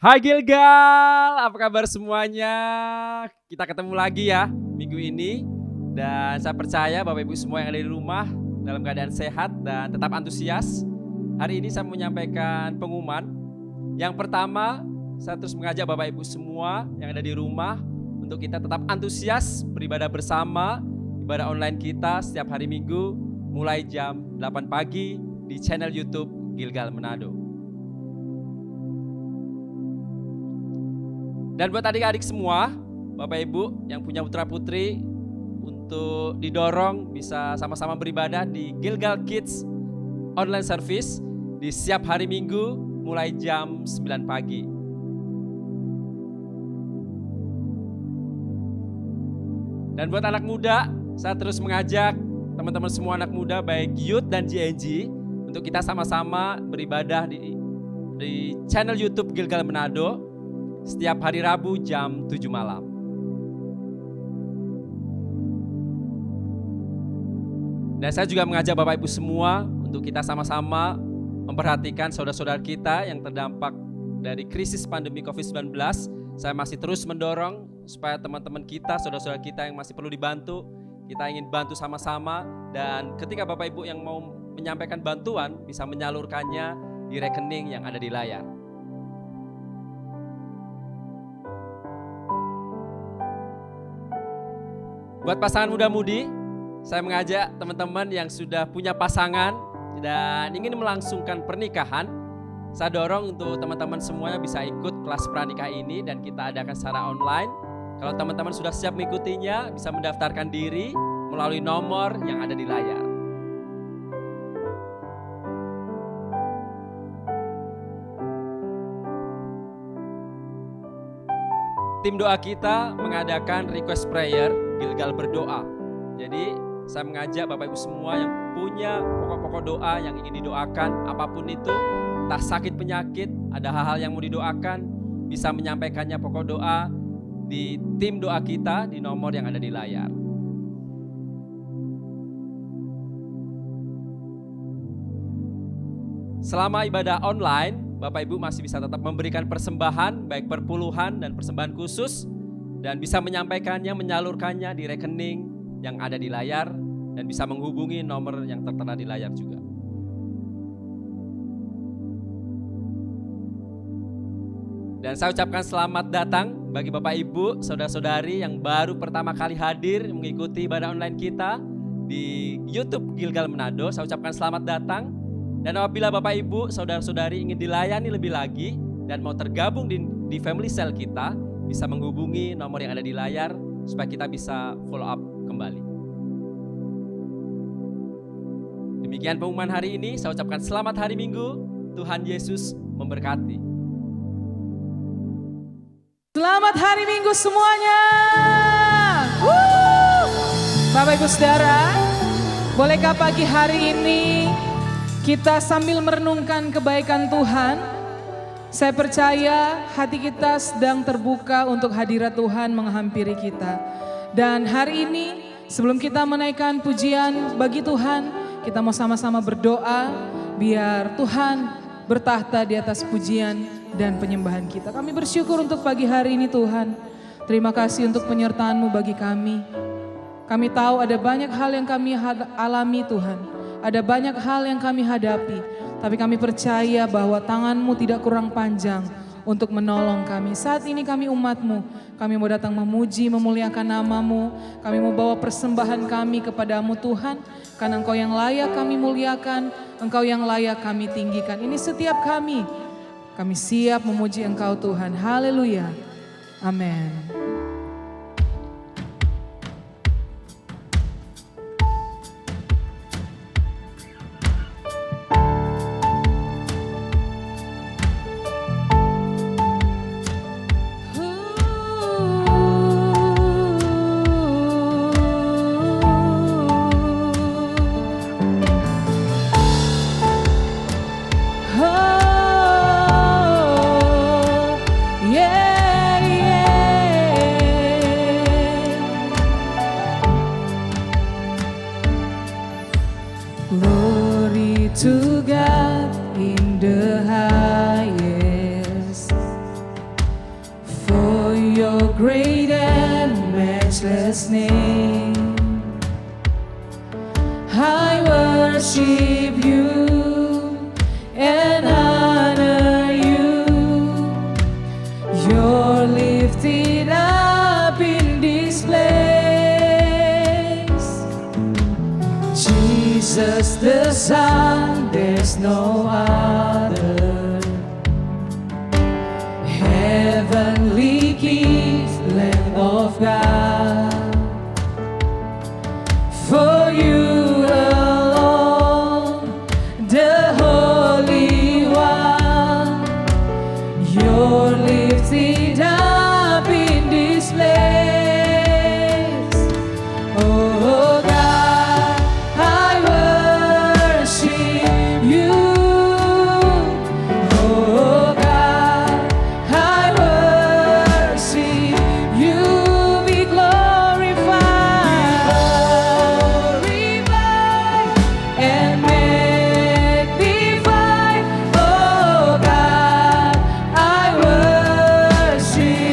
Hai Gilgal, apa kabar semuanya? Kita ketemu lagi ya minggu ini. Dan saya percaya Bapak Ibu semua yang ada di rumah dalam keadaan sehat dan tetap antusias. Hari ini saya mau menyampaikan pengumuman. Yang pertama, saya terus mengajak Bapak Ibu semua yang ada di rumah untuk kita tetap antusias beribadah bersama, ibadah online kita setiap hari Minggu mulai jam 8 pagi di channel YouTube Gilgal Manado. Dan buat adik-adik semua, Bapak Ibu yang punya putra-putri, untuk didorong bisa sama-sama beribadah di Gilgal Kids Online Service di setiap hari Minggu mulai jam 9 pagi. Dan buat anak muda, saya terus mengajak teman-teman semua anak muda baik youth dan GNG untuk kita sama-sama beribadah di channel YouTube Gilgal Manado setiap hari Rabu jam 7 malam. Dan saya juga mengajak Bapak Ibu semua untuk kita sama-sama memperhatikan saudara-saudara kita yang terdampak dari krisis pandemi COVID-19. Saya masih terus mendorong supaya teman-teman kita, saudara-saudara kita yang masih perlu dibantu, kita ingin bantu sama-sama. Dan ketika Bapak Ibu yang mau menyampaikan bantuan bisa menyalurkannya di rekening yang ada di layar. Buat pasangan muda-mudi, saya mengajak teman-teman yang sudah punya pasangan dan ingin melangsungkan pernikahan, saya dorong untuk teman-teman semuanya bisa ikut kelas pranikah ini dan kita adakan secara online. Kalau teman-teman sudah siap mengikutinya, bisa mendaftarkan diri melalui nomor yang ada di layar. Tim doa kita mengadakan request prayer Gilgal berdoa. Jadi saya mengajak Bapak Ibu semua yang punya pokok-pokok doa yang ingin didoakan, apapun itu, entah sakit penyakit, ada hal-hal yang mau didoakan, bisa menyampaikannya pokok doa di tim doa kita di nomor yang ada di layar. Selama ibadah online, Bapak Ibu masih bisa tetap memberikan persembahan, baik perpuluhan dan persembahan khusus, dan bisa menyampaikannya, menyalurkannya di rekening yang ada di layar, dan bisa menghubungi nomor yang tertera di layar juga. Dan saya ucapkan selamat datang bagi Bapak Ibu, saudara-saudari yang baru pertama kali hadir mengikuti ibadah online kita di YouTube Gilgal Manado. Saya ucapkan selamat datang. Dan apabila Bapak Ibu, saudara-saudari ingin dilayani lebih lagi dan mau tergabung di family cell kita, bisa menghubungi nomor yang ada di layar supaya kita bisa follow up kembali. Demikian pengumuman hari ini, saya ucapkan selamat hari Minggu, Tuhan Yesus memberkati. Selamat hari Minggu semuanya. Bapak Ibu Saudara, bolehkah pagi hari ini kita sambil merenungkan kebaikan Tuhan? Saya percaya hati kita sedang terbuka untuk hadirat Tuhan menghampiri kita. Dan hari ini sebelum kita menaikkan pujian bagi Tuhan, kita mau sama-sama berdoa biar Tuhan bertahta di atas pujian dan penyembahan kita. Kami bersyukur untuk pagi hari ini Tuhan. Terima kasih untuk penyertaan-Mu bagi kami. Kami tahu ada banyak hal yang kami alami Tuhan. Ada banyak hal yang kami hadapi, tapi kami percaya bahwa tangan-Mu tidak kurang panjang untuk menolong kami. Saat ini kami umat-Mu, kami mau datang memuji, memuliakan nama-Mu. Kami mau bawa persembahan kami kepadamu Tuhan, karena Engkau yang layak kami muliakan, Engkau yang layak kami tinggikan. Ini setiap kami siap memuji Engkau Tuhan. Haleluya, amin. Yeah, yeah. great and matchless name. I worship you and honor you. You're lifted up in this place. Jesus the Son, there's no other. Heavenly King, Lamb of God. For you alone, the Holy One, you're lifted up in this place. Oh God, I worship you. Oh God, I worship you. Be glorified and magnified. Oh God, I worship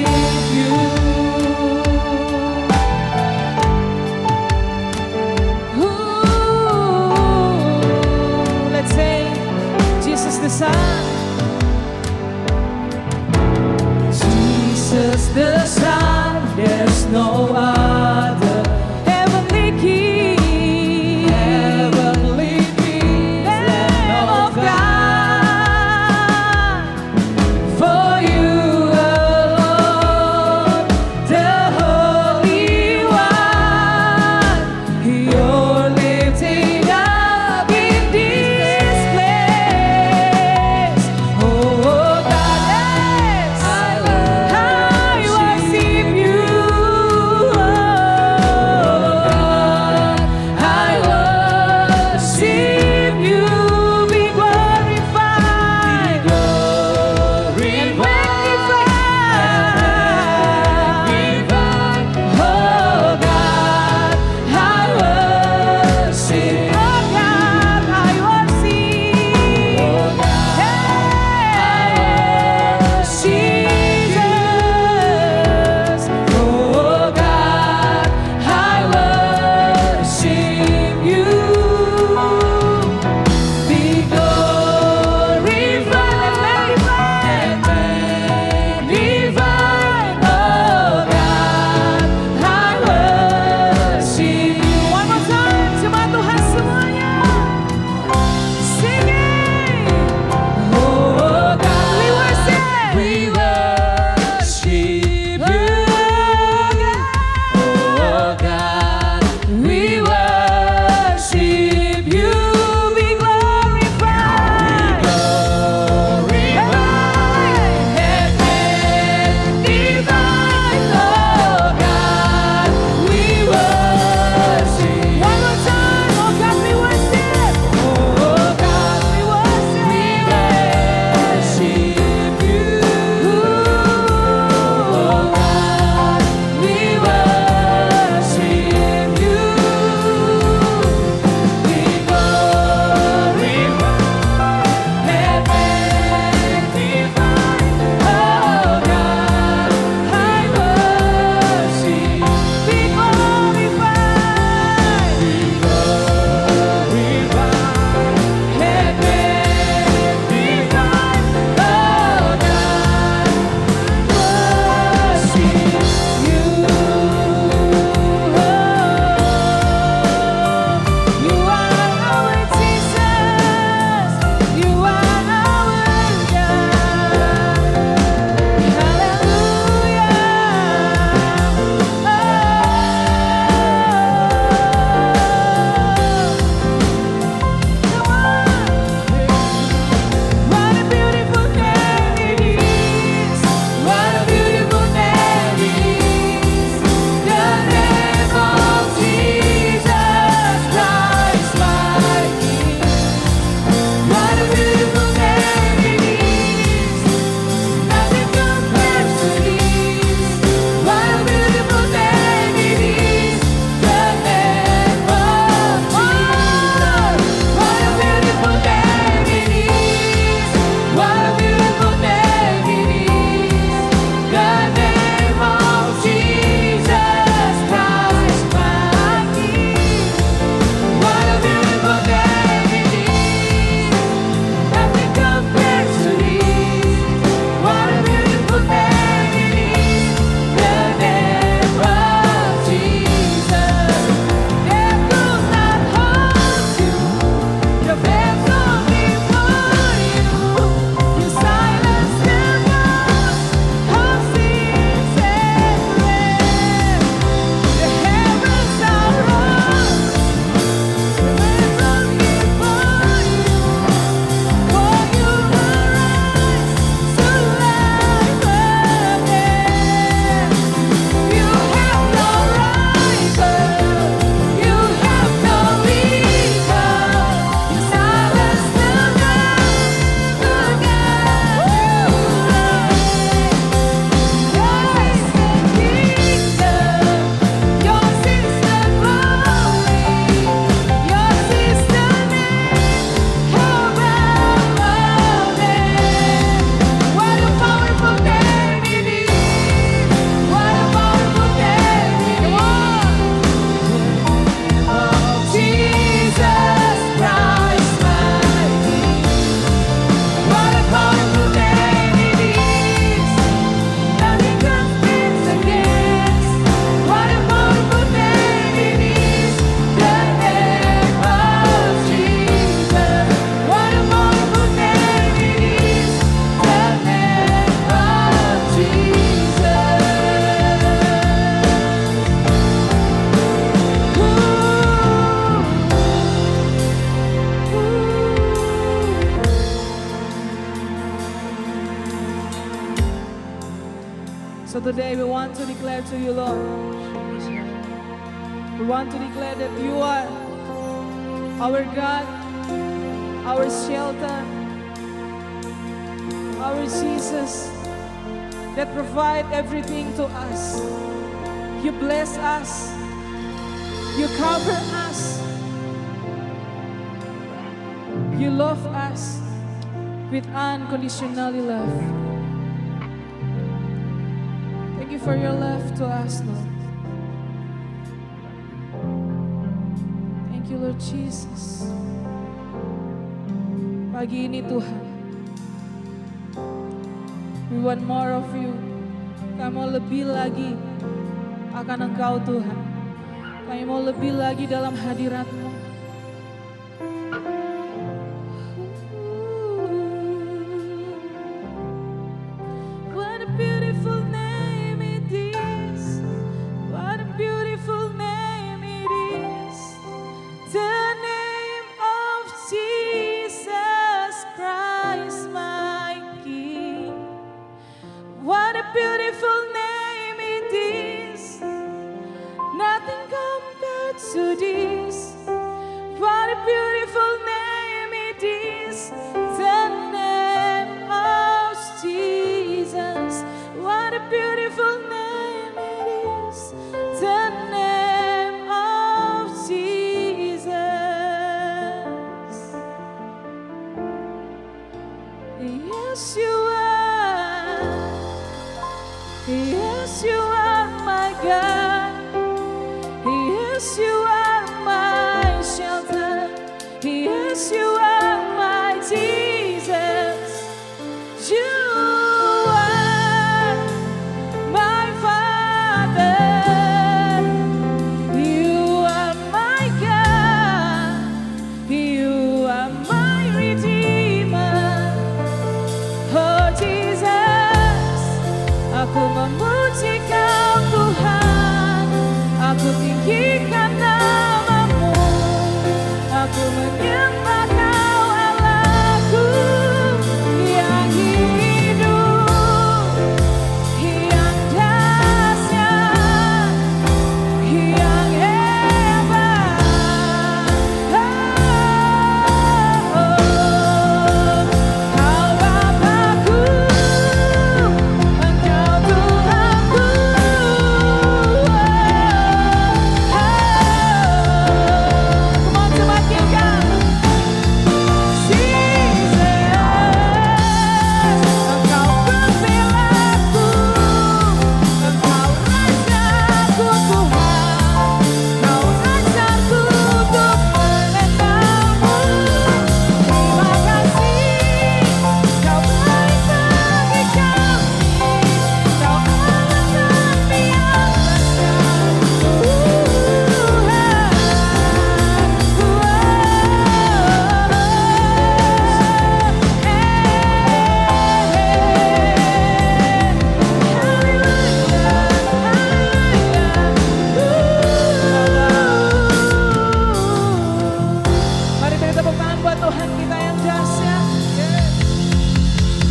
So today we want to declare to you, Lord, we want to declare that you are our God, our shelter, our Jesus, that provide everything to us. You bless us, you cover us, you love us with unconditionally love. Thank you for your love to us, Lord. Thank you, Lord Jesus. Pagi ini Tuhan, we want more of you. Kami mau lebih lagi akan Engkau Tuhan. Kami mau lebih lagi dalam hadirat-Mu. What a beautiful name it is. What a beautiful name it is. The name of Jesus Christ, my King. What a beautiful name it is. Nothing compared to this. What a beautiful name it is. The name of Jesus. What a beautiful name it is. The name of Jesus. Yes, you are. Yes, you are my God. Yes, you are my shelter. Yes, you are my Jesus. You are my Father. You are my God. You are my Redeemer. Oh Jesus, aku memuji Kau Tuhan. Aku tinggikan nama-Mu. Aku menyembah Kau Allahku yang hidup, yang dahsyat, yang hebat. Kau Bapakku, Engkau Tuhanku. Come on, semakinkan. Jesus, Engkau pembelaku, Engkau rajaku Tuhan, Kau ajarku untuk mengenalmu. Terima kasih, Kau baik bagi kami, Kau Allah kami yang Mari beri tepuk tangan buat Tuhan kita yang dahsyat.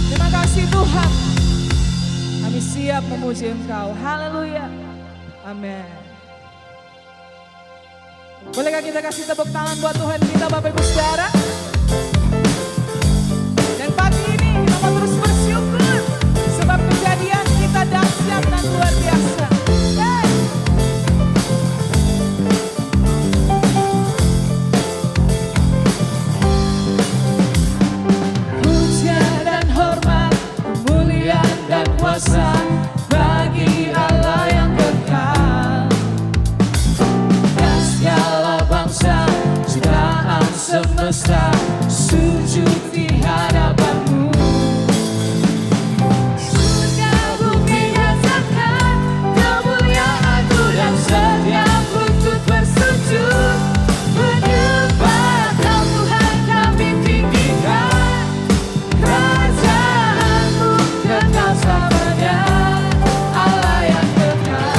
Terima kasih Tuhan. Kami siap memuji Engkau. Haleluya. Amin. Bolehkah kita kasih tepuk tangan buat Tuhan kita, Bapak Ibu Saudara? Dan pagi ini kita mau terus bersyukur sebab kejadian kita dahsyat dan luar biasa. Hey. Puja dan hormat, kemuliaan dan kuasa bagi Allah yang kekal. Dan segala bangsa, jutaan semesta sujud di hadapan-Mu. Surga bumi rasakan kemuliaan-Mu dan setiap lutut bersujud menyembah Kau Tuhan, kami tinggikan. Kerajaan-Mu kekal selamanya, Allah yang kekal.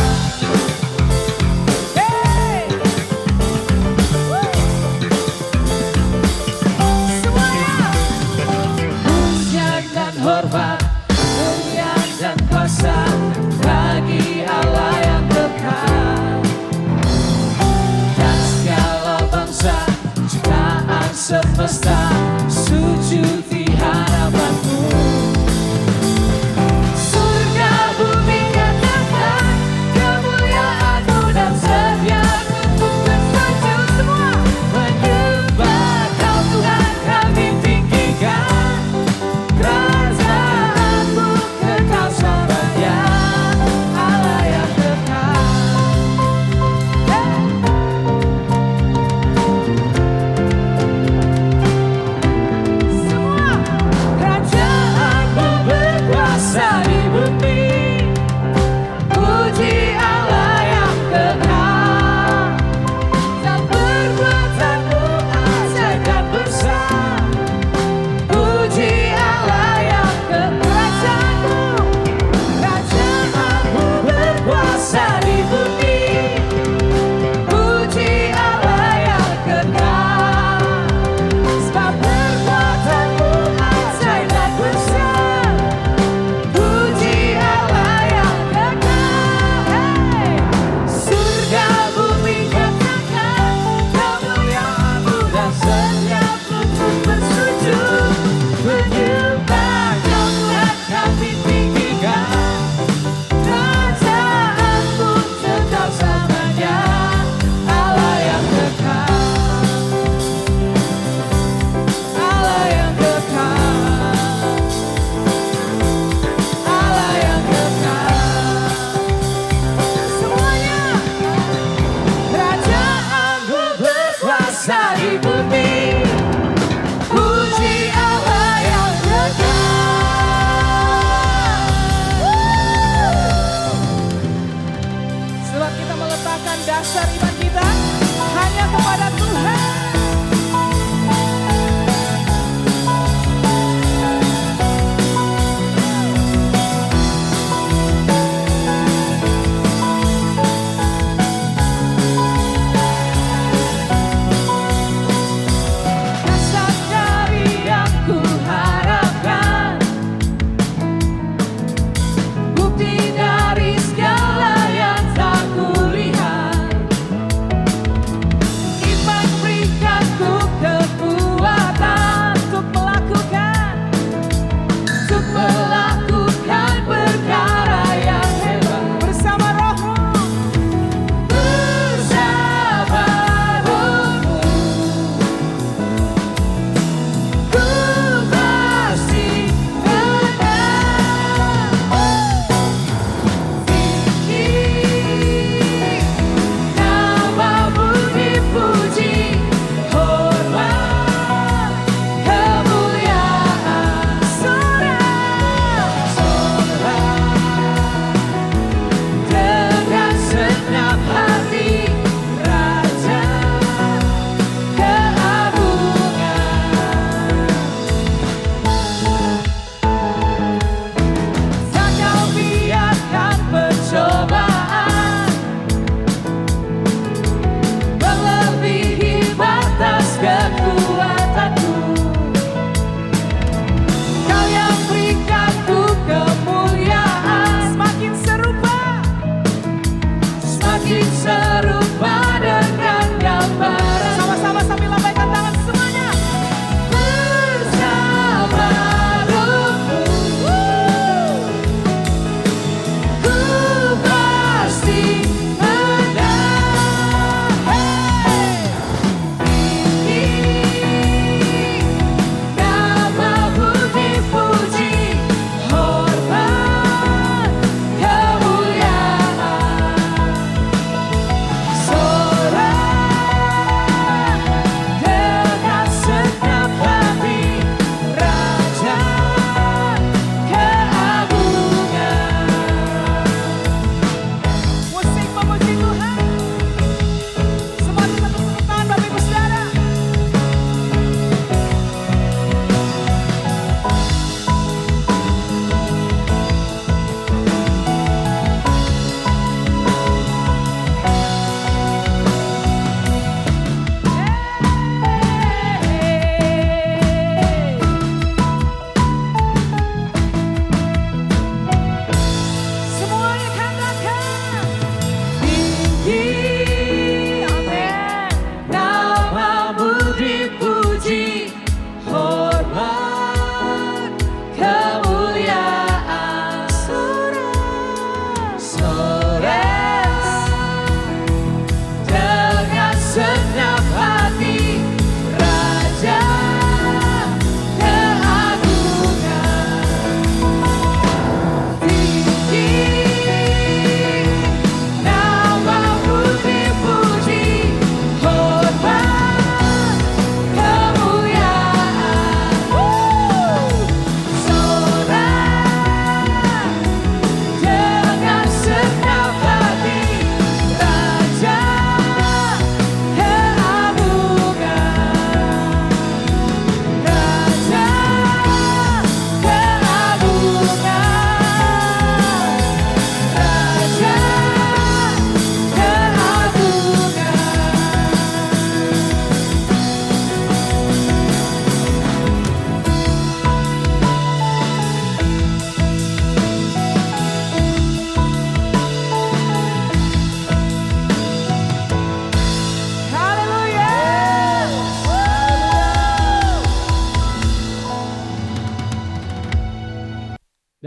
Hey! Semuanya puja dan hormat, kemuliaan dan kuasa semesta sujud di hadapanmu. Surga bumi katakan kemuliaan-Mu dan setiamu untuk bersujud semua. Menyembah Kau Tuhan kami tinggikan, kerajaan-Mu kekal selamanya, Allah yang kekal. Semua kerajaan-Mu berkuasa di bumi. Puji Allah yang kekal, dan perbuatan-Mu ajaib dan besar. Puji Allah yang kekal, kerajaan-Mu berkuasa di bumi. Puji Allah yang kekal, sebab perbuatan-Mu ajaib dan besar. Puji Allah yang kekal. Hey! Surga bumi katakan kemuliaan-Mu dan setiap lutut bersujud. Menyembah Kau Tuhan kami tinggikan, kerajaan-Mu tetap selamanya, Allah yang kekal. Allah yang kekal, Allah yang kekal. Semuanya, kerajaan-Mu berkuasa di bumi. Puji Allah yang kekal. Sebab kita meletakkan dasar iman kita hanya kepada Tuhan. Dasar dari yang ku harapkan, bukti dari segala yang tak kulihat. Iman beri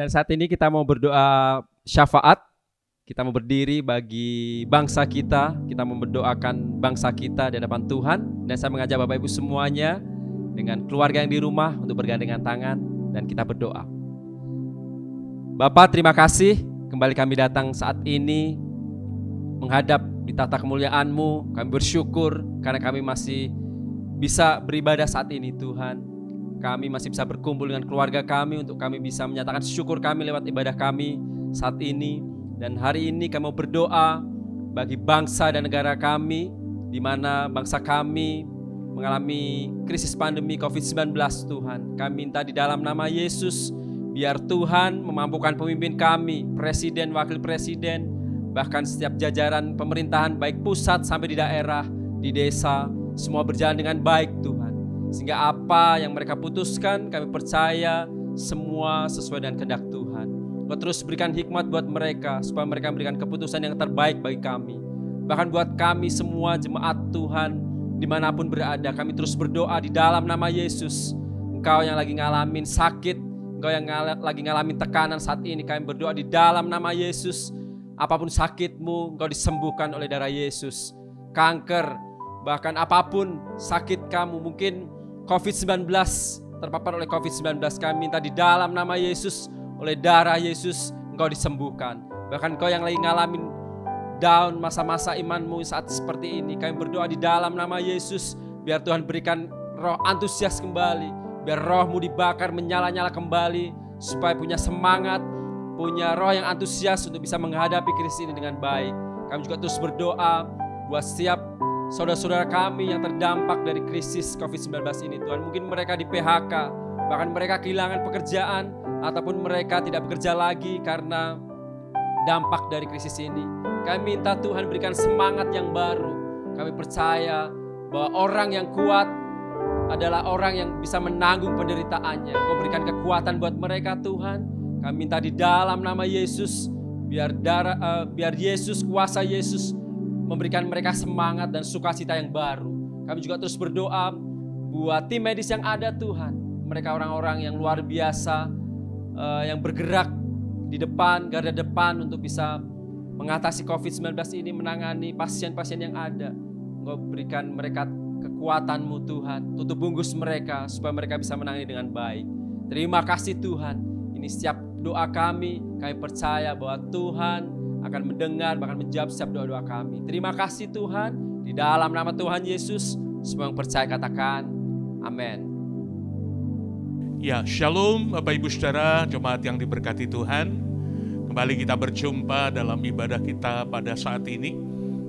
Dan saat ini kita mau berdoa syafaat. Kita mau berdiri bagi bangsa kita. Kita mau mendoakan bangsa kita di hadapan Tuhan. Dan saya mengajak Bapak Ibu semuanya dengan keluarga yang di rumah untuk bergandengan tangan dan kita berdoa. Bapa, terima kasih kembali kami datang saat ini menghadap di tata kemuliaan-Mu. Kami bersyukur karena kami masih bisa beribadah saat ini Tuhan. Kami masih bisa berkumpul dengan keluarga kami untuk kami bisa menyatakan syukur kami lewat ibadah kami saat ini. Dan hari ini kami mau berdoa bagi bangsa dan negara kami, di mana bangsa kami mengalami krisis pandemi COVID-19 Tuhan. Kami minta di dalam nama Yesus, biar Tuhan memampukan pemimpin kami, presiden, wakil presiden, bahkan setiap jajaran pemerintahan baik pusat sampai di daerah, di desa, semua berjalan dengan baik Tuhan. Sehingga apa yang mereka putuskan, kami percaya semua sesuai dengan kehendak Tuhan. Kau terus berikan hikmat buat mereka, supaya mereka memberikan keputusan yang terbaik bagi kami. Bahkan buat kami semua jemaat Tuhan, dimanapun berada, kami terus berdoa di dalam nama Yesus. Engkau yang lagi ngalamin sakit, engkau yang lagi ngalamin tekanan saat ini, kami berdoa di dalam nama Yesus. Apapun sakitmu, engkau disembuhkan oleh darah Yesus. Kanker, bahkan apapun sakit kamu, mungkin COVID-19, terpapar oleh COVID-19, kami minta di dalam nama Yesus, oleh darah Yesus, engkau disembuhkan. Bahkan engkau yang lagi ngalamin down masa-masa imanmu saat seperti ini, kami berdoa di dalam nama Yesus, biar Tuhan berikan roh antusias kembali, biar rohmu dibakar menyala-nyala kembali, supaya punya semangat, punya roh yang antusias untuk bisa menghadapi krisis ini dengan baik. Kami juga terus berdoa buat setiap saudara-saudara kami yang terdampak dari krisis COVID-19 ini Tuhan. Mungkin mereka di PHK, bahkan mereka kehilangan pekerjaan, ataupun mereka tidak bekerja lagi karena dampak dari krisis ini. Kami minta Tuhan berikan semangat yang baru. Kami percaya bahwa orang yang kuat adalah orang yang bisa menanggung penderitaannya. Kau berikan kekuatan buat mereka Tuhan. Kami minta di dalam nama Yesus, biar Yesus, kuasa Yesus memberikan mereka semangat dan sukacita yang baru. Kami juga terus berdoa buat tim medis yang ada Tuhan. Mereka orang-orang yang luar biasa, yang bergerak di depan, garda depan untuk bisa mengatasi COVID-19 ini, menangani pasien-pasien yang ada. Engkau berikan mereka kekuatan-Mu Tuhan, tutup bungkus mereka supaya mereka bisa menangani dengan baik. Terima kasih Tuhan. Ini setiap doa kami percaya bahwa Tuhan akan mendengar, bahkan menjawab setiap doa-doa kami. Terima kasih Tuhan, di dalam nama Tuhan Yesus, semua yang percaya katakan amin. Ya, shalom Bapak Ibu Saudara, jemaat yang diberkati Tuhan. Kembali kita berjumpa dalam ibadah kita pada saat ini.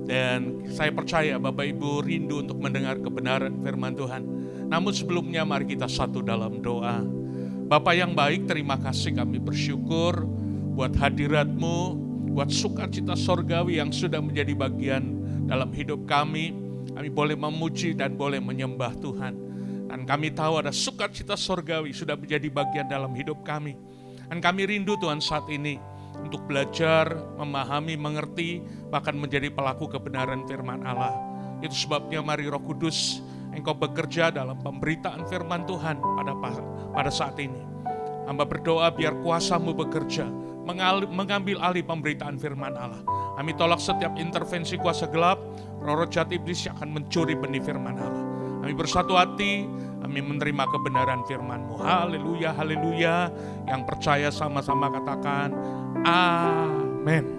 Dan saya percaya Bapak Ibu rindu untuk mendengar kebenaran firman Tuhan. Namun sebelumnya mari kita satu dalam doa. Bapa yang baik, terima kasih, kami bersyukur buat hadirat-Mu, buat sukacita sorgawi yang sudah menjadi bagian dalam hidup kami. Kami boleh memuji dan boleh menyembah Tuhan. Dan kami tahu ada sukacita sorgawi sudah menjadi bagian dalam hidup kami. Dan kami rindu Tuhan saat ini untuk belajar, memahami, mengerti, bahkan menjadi pelaku kebenaran firman Allah. Itu sebabnya mari Roh Kudus, Engkau bekerja dalam pemberitaan firman Tuhan pada saat ini. Hamba berdoa biar kuasa-Mu bekerja, mengambil alih pemberitaan firman Allah. Kami tolak setiap intervensi kuasa gelap, roh-roh jahat iblis yang akan mencuri benih firman Allah. Kami bersatu hati, kami menerima kebenaran firman-Mu. Haleluya, haleluya. Yang percaya sama-sama katakan amin.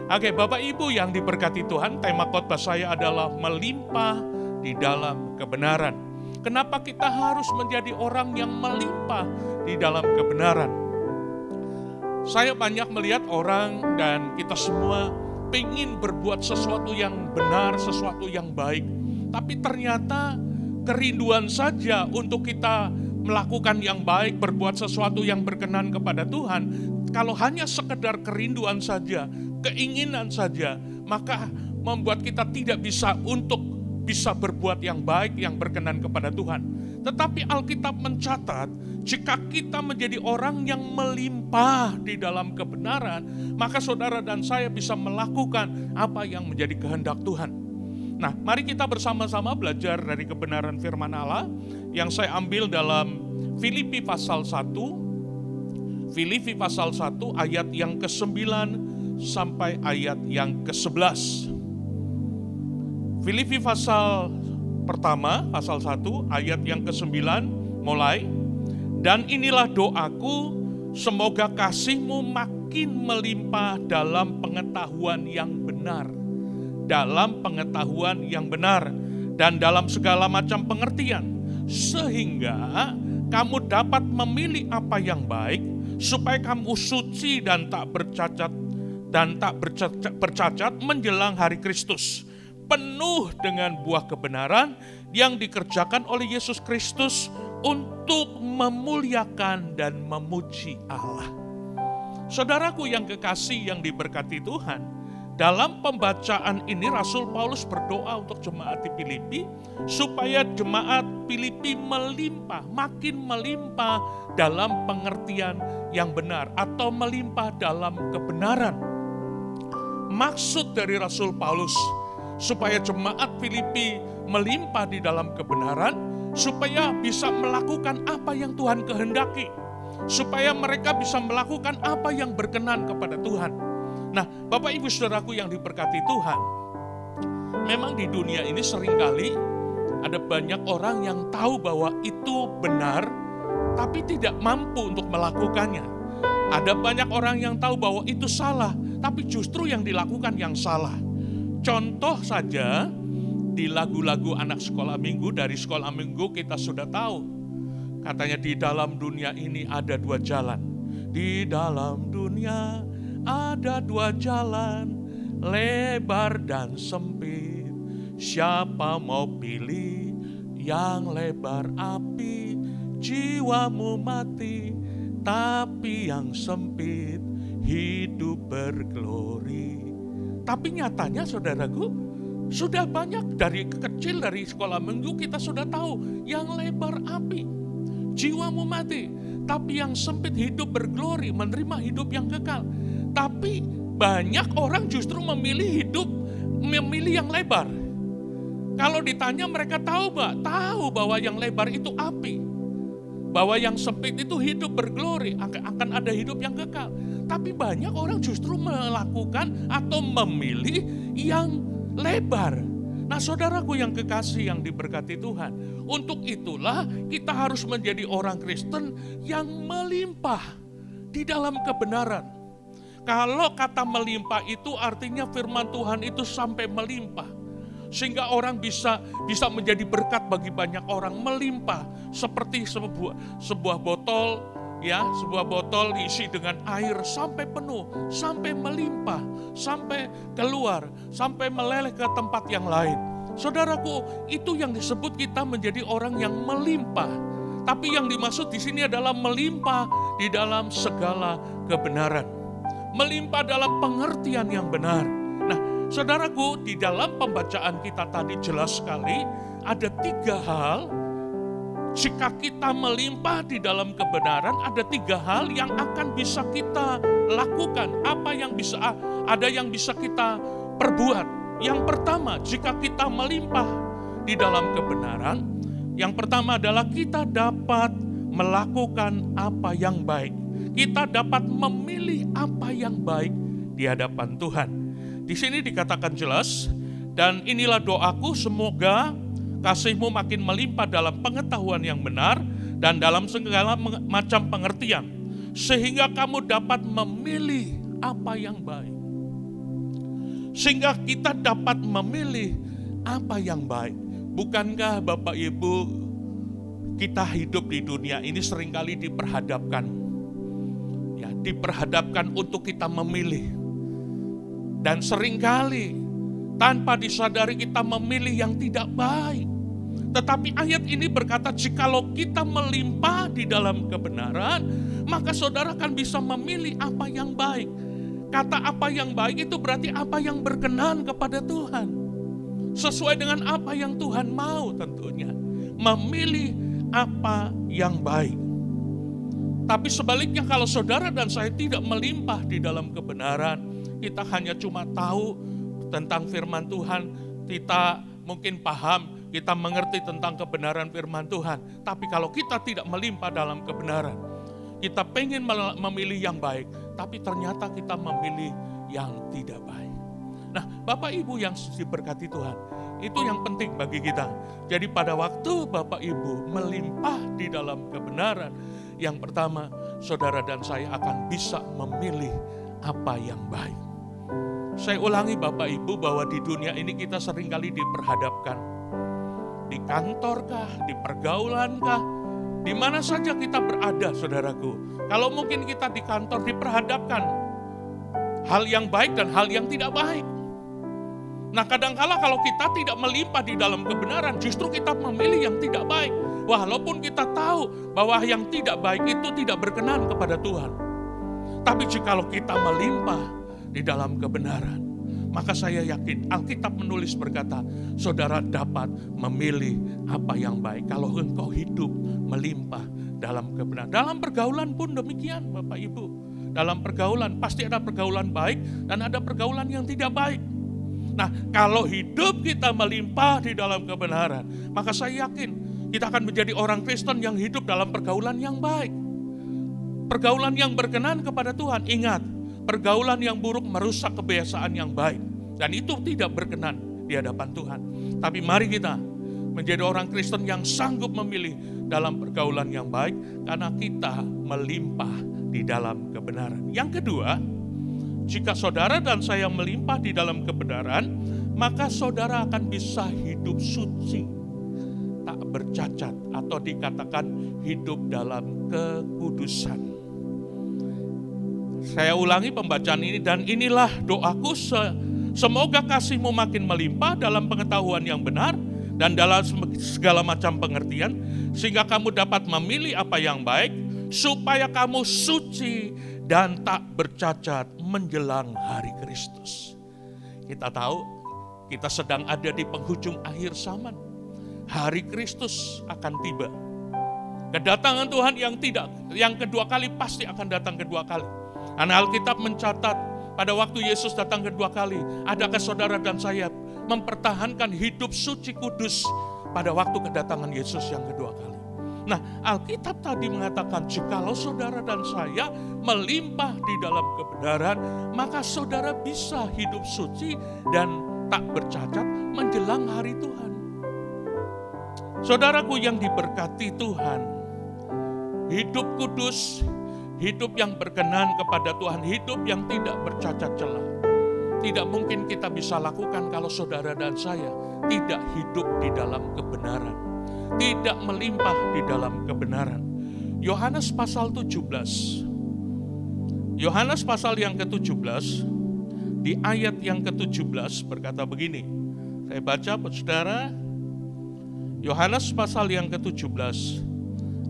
Oke, Bapak Ibu yang diberkati Tuhan, tema khotbah saya adalah melimpah di dalam kebenaran. Kenapa kita harus menjadi orang yang melimpah di dalam kebenaran? Saya banyak melihat orang dan kita semua pengen berbuat sesuatu yang benar, sesuatu yang baik. Tapi ternyata kerinduan saja untuk kita melakukan yang baik, berbuat sesuatu yang berkenan kepada Tuhan. Kalau hanya sekedar kerinduan saja, keinginan saja, maka membuat kita tidak bisa berbuat yang baik, yang berkenan kepada Tuhan. Tetapi Alkitab mencatat, jika kita menjadi orang yang melimpah di dalam kebenaran, maka saudara dan saya bisa melakukan apa yang menjadi kehendak Tuhan. Nah, mari kita bersama-sama belajar dari kebenaran firman Allah yang saya ambil dalam Filipi pasal 1. Filipi pasal 1 ayat yang ke-9 sampai ayat yang ke-11. Filipi pasal pertama, pasal 1 ayat yang ke-9 mulai. Dan inilah doaku, semoga kasihmu makin melimpah dalam pengetahuan yang benar. Dalam pengetahuan yang benar dan dalam segala macam pengertian. Sehingga kamu dapat memilih apa yang baik, supaya kamu suci dan tak bercacat menjelang hari Kristus. Penuh dengan buah kebenaran yang dikerjakan oleh Yesus Kristus untuk memuliakan dan memuji Allah. Saudaraku yang kekasih yang diberkati Tuhan, dalam pembacaan ini Rasul Paulus berdoa untuk jemaat di Filipi supaya jemaat Filipi melimpah, makin melimpah dalam pengertian yang benar atau melimpah dalam kebenaran. Maksud dari Rasul Paulus supaya jemaat Filipi melimpah di dalam kebenaran, supaya bisa melakukan apa yang Tuhan kehendaki, supaya mereka bisa melakukan apa yang berkenan kepada Tuhan. Nah, Bapak Ibu Saudaraku yang diberkati Tuhan, memang di dunia ini seringkali ada banyak orang yang tahu bahwa itu benar, tapi tidak mampu untuk melakukannya. Ada banyak orang yang tahu bahwa itu salah, tapi justru yang dilakukan yang salah. Contoh saja, di lagu-lagu anak sekolah minggu, dari sekolah minggu kita sudah tahu. Katanya di dalam dunia ini ada dua jalan. Di dalam dunia ada dua jalan, lebar dan sempit. Siapa mau pilih yang lebar api, jiwamu mati. Tapi yang sempit hidup berglori. Tapi nyatanya saudaraku, sudah banyak dari kecil, dari sekolah minggu kita sudah tahu yang lebar api, jiwamu mati. Tapi yang sempit hidup berglori, menerima hidup yang kekal. Tapi banyak orang justru memilih yang lebar. Kalau ditanya mereka tahu bahwa yang lebar itu api. Bahwa yang sempit itu hidup berglori, akan ada hidup yang kekal. Tapi banyak orang justru melakukan atau memilih yang lebar. Nah, saudaraku yang kekasih yang diberkati Tuhan, untuk itulah kita harus menjadi orang Kristen yang melimpah di dalam kebenaran. Kalau kata melimpah itu artinya firman Tuhan itu sampai melimpah. Sehingga orang bisa menjadi berkat bagi banyak orang, melimpah seperti sebuah botol, ya, sebuah botol diisi dengan air sampai penuh, sampai melimpah, sampai keluar, sampai meleleh ke tempat yang lain. Saudaraku, itu yang disebut kita menjadi orang yang melimpah. Tapi yang dimaksud di sini adalah melimpah di dalam segala kebenaran. Melimpah dalam pengertian yang benar. Saudaraku, di dalam pembacaan kita tadi jelas sekali ada 3 hal. Jika kita melimpah di dalam kebenaran, ada 3 hal yang akan bisa kita lakukan. Ada yang bisa kita perbuat. Yang pertama, jika kita melimpah di dalam kebenaran, yang pertama adalah kita dapat melakukan apa yang baik. Kita dapat memilih apa yang baik di hadapan Tuhan. Di sini dikatakan jelas, dan inilah doaku, semoga kasihmu makin melimpah dalam pengetahuan yang benar dan dalam segala macam pengertian, sehingga kamu dapat memilih apa yang baik. Sehingga kita dapat memilih apa yang baik. Bukankah Bapak Ibu, kita hidup di dunia ini seringkali diperhadapkan untuk kita memilih. Dan seringkali tanpa disadari kita memilih yang tidak baik. Tetapi ayat ini berkata, jikalau kita melimpah di dalam kebenaran, maka saudara akan bisa memilih apa yang baik. Kata apa yang baik itu berarti apa yang berkenan kepada Tuhan. Sesuai dengan apa yang Tuhan mau tentunya. Memilih apa yang baik. Tapi sebaliknya kalau saudara dan saya tidak melimpah di dalam kebenaran, kita hanya cuma tahu tentang firman Tuhan, kita mungkin paham, kita mengerti tentang kebenaran firman Tuhan. Tapi kalau kita tidak melimpah dalam kebenaran, Kita pengen memilih yang baik, tapi ternyata kita memilih yang tidak baik. Nah, Bapak Ibu yang diberkati Tuhan, itu yang penting bagi kita. Jadi pada waktu Bapak Ibu melimpah di dalam kebenaran, yang pertama, saudara dan saya akan bisa memilih apa yang baik. Saya ulangi Bapak Ibu bahwa di dunia ini kita seringkali diperhadapkan. Di kantorkah, di pergaulankah, di mana saja kita berada saudaraku. Kalau mungkin kita di kantor diperhadapkan hal yang baik dan hal yang tidak baik. Nah kadangkala kalau kita tidak melimpah di dalam kebenaran, justru kita memilih yang tidak baik. Walaupun kita tahu bahwa yang tidak baik itu tidak berkenan kepada Tuhan. Tapi jikalau kita melimpah di dalam kebenaran, maka saya yakin Alkitab menulis berkata, saudara dapat memilih apa yang baik kalau engkau hidup melimpah dalam kebenaran. Dalam pergaulan pun demikian Bapak Ibu. Dalam pergaulan pasti ada pergaulan baik dan ada pergaulan yang tidak baik. Nah kalau hidup kita melimpah di dalam kebenaran, maka saya yakin kita akan menjadi orang Kristen yang hidup dalam pergaulan yang baik. Pergaulan yang berkenan kepada Tuhan. Ingat, pergaulan yang buruk merusak kebiasaan yang baik. Dan itu tidak berkenan di hadapan Tuhan. Tapi mari kita menjadi orang Kristen yang sanggup memilih dalam pergaulan yang baik, karena kita melimpah di dalam kebenaran. Yang kedua, jika saudara dan saya melimpah di dalam kebenaran, maka saudara akan bisa hidup suci, tak bercacat, atau dikatakan hidup dalam kekudusan. Saya ulangi pembacaan ini, dan inilah doaku, semoga kasihmu makin melimpah dalam pengetahuan yang benar dan dalam segala macam pengertian, sehingga kamu dapat memilih apa yang baik, supaya kamu suci dan tak bercacat menjelang hari Kristus. Kita tahu kita sedang ada di penghujung akhir zaman. Hari Kristus akan tiba. Kedatangan Tuhan yang kedua kali pasti akan datang kedua kali. Karena Alkitab mencatat pada waktu Yesus datang kedua kali, adakah saudara dan saya mempertahankan hidup suci kudus pada waktu kedatangan Yesus yang kedua kali. Nah, Alkitab tadi mengatakan jikalau saudara dan saya melimpah di dalam kebenaran, maka saudara bisa hidup suci dan tak bercacat menjelang hari Tuhan. Saudaraku yang diberkati Tuhan, hidup kudus, hidup yang berkenan kepada Tuhan, hidup yang tidak bercacat celah, tidak mungkin kita bisa lakukan kalau saudara dan saya tidak hidup di dalam kebenaran, tidak melimpah di dalam kebenaran. Yohanes pasal 17. Yohanes pasal yang ke-17 di ayat yang ke-17 berkata begini. Saya baca buat saudara. Yohanes pasal yang ke-17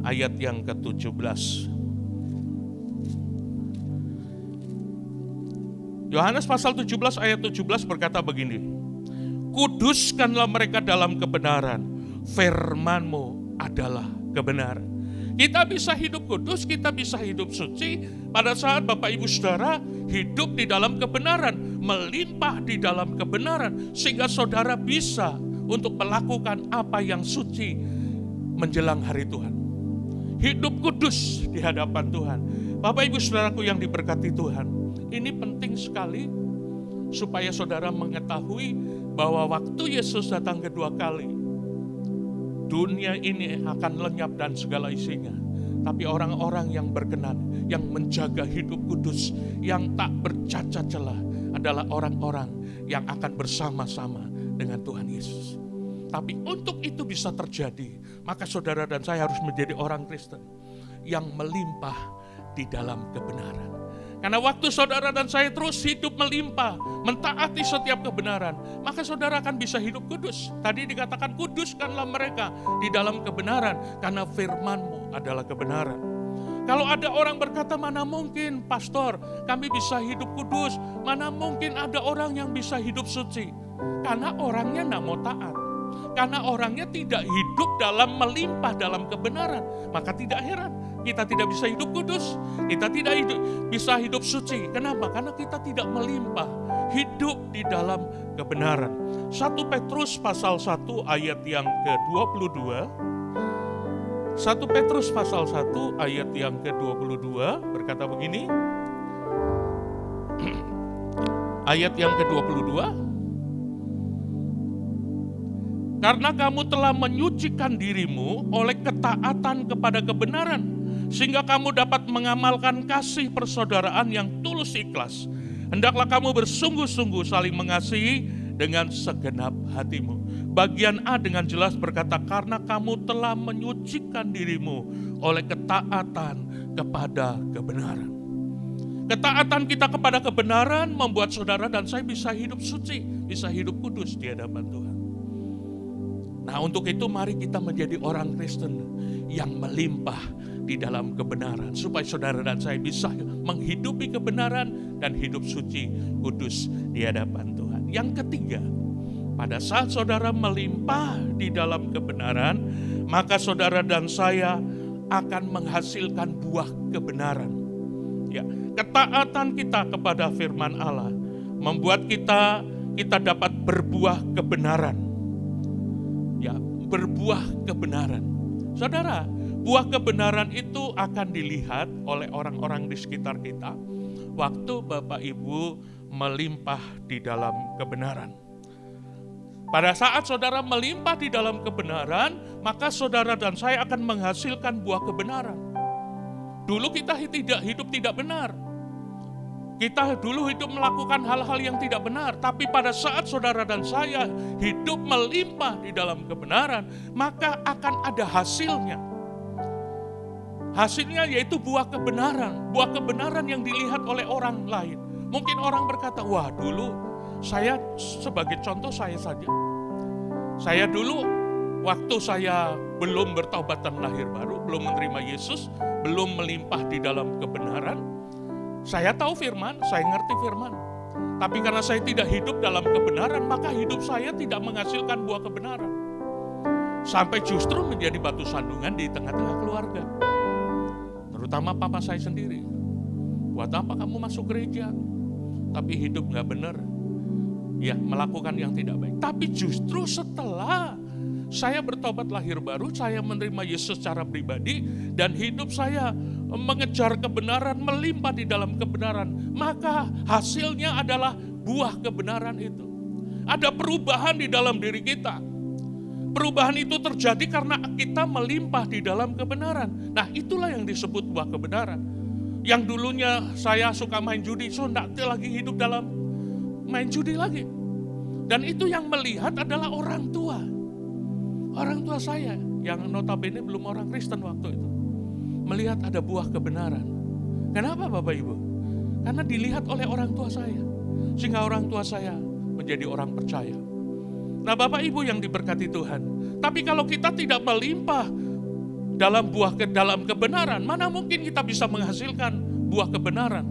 ayat yang ke-17. Yohanes pasal 17 ayat 17 berkata begini. Kuduskanlah mereka dalam kebenaran, firman-Mu adalah kebenaran. Kita bisa hidup kudus, kita bisa hidup suci pada saat Bapak Ibu Saudara hidup di dalam kebenaran, melimpah di dalam kebenaran, sehingga saudara bisa untuk melakukan apa yang suci menjelang hari Tuhan. Hidup kudus di hadapan Tuhan. Bapak Ibu Saudaraku yang diberkati Tuhan, ini penting sekali supaya saudara mengetahui bahwa waktu Yesus datang kedua kali, dunia ini akan lenyap dan segala isinya. Tapi orang-orang yang berkenan, yang menjaga hidup kudus, yang tak bercacat celah adalah orang-orang yang akan bersama-sama dengan Tuhan Yesus. Tapi untuk itu bisa terjadi, maka saudara dan saya harus menjadi orang Kristen yang melimpah di dalam kebenaran. Karena waktu saudara dan saya terus hidup melimpah, mentaati setiap kebenaran, maka saudara akan bisa hidup kudus. Tadi dikatakan kuduskanlah mereka di dalam kebenaran, karena firman-Mu adalah kebenaran. Kalau ada orang berkata, mana mungkin pastor kami bisa hidup kudus, mana mungkin ada orang yang bisa hidup suci. Karena orangnya tidak mau taat. Karena orangnya tidak hidup dalam melimpah dalam kebenaran. Maka tidak heran kita tidak bisa hidup kudus, kita tidak bisa hidup suci. Kenapa? Karena kita tidak melimpah hidup di dalam kebenaran. 1 Petrus pasal 1 ayat yang ke-22. 1 1 Petrus pasal 1 ayat yang ke-22 berkata begini. Ayat yang ke-22. Karena kamu telah menyucikan dirimu oleh ketaatan kepada kebenaran, sehingga kamu dapat mengamalkan kasih persaudaraan yang tulus ikhlas. Hendaklah kamu bersungguh-sungguh saling mengasihi dengan segenap hatimu. Bagian A dengan jelas berkata, karena kamu telah menyucikan dirimu oleh ketaatan kepada kebenaran. Ketaatan kita kepada kebenaran membuat saudara dan saya bisa hidup suci, bisa hidup kudus di hadapan Tuhan. Nah, untuk itu mari kita menjadi orang Kristen yang melimpah di dalam kebenaran, supaya saudara dan saya bisa menghidupi kebenaran dan hidup suci, kudus di hadapan Tuhan. Yang ketiga, pada saat saudara melimpah di dalam kebenaran, maka saudara dan saya akan menghasilkan buah kebenaran. Ya, ketaatan kita kepada firman Allah membuat kita dapat berbuah kebenaran. Ya, berbuah kebenaran. Saudara, buah kebenaran itu akan dilihat oleh orang-orang di sekitar kita waktu Bapak Ibu melimpah di dalam kebenaran. Pada saat saudara melimpah di dalam kebenaran, maka saudara dan saya akan menghasilkan buah kebenaran. Dulu kita hidup tidak benar. Kita dulu hidup melakukan hal-hal yang tidak benar, tapi pada saat saudara dan saya hidup melimpah di dalam kebenaran, maka akan ada hasilnya. Hasilnya yaitu buah kebenaran yang dilihat oleh orang lain. Mungkin orang berkata, wah dulu saya sebagai contoh saya saja. Saya dulu waktu saya belum bertobat dan lahir baru, belum menerima Yesus, belum melimpah di dalam kebenaran, saya tahu firman, saya ngerti firman. Tapi karena saya tidak hidup dalam kebenaran, maka hidup saya tidak menghasilkan buah kebenaran. Sampai justru menjadi batu sandungan di tengah-tengah keluarga. Terutama papa saya sendiri. Buat apa kamu masuk gereja, tapi hidup gak benar? Ya, melakukan yang tidak baik. Tapi justru setelah saya bertobat lahir baru, saya menerima Yesus secara pribadi, dan hidup saya mengejar kebenaran, melimpah di dalam kebenaran, maka hasilnya adalah buah kebenaran itu. Ada perubahan di dalam diri kita. Perubahan itu terjadi karena kita melimpah di dalam kebenaran. Nah, itulah yang disebut buah kebenaran. Yang dulunya saya suka main judi, so tidak lagi hidup dalam main judi lagi. Dan itu yang melihat adalah orang tua. Orang tua saya yang notabene belum orang Kristen waktu itu. Melihat ada buah kebenaran. Kenapa Bapak Ibu? Karena dilihat oleh orang tua saya. Sehingga orang tua saya menjadi orang percaya. Nah Bapak Ibu yang diberkati Tuhan. Tapi kalau kita tidak melimpah dalam kebenaran, mana mungkin kita bisa menghasilkan buah kebenaran.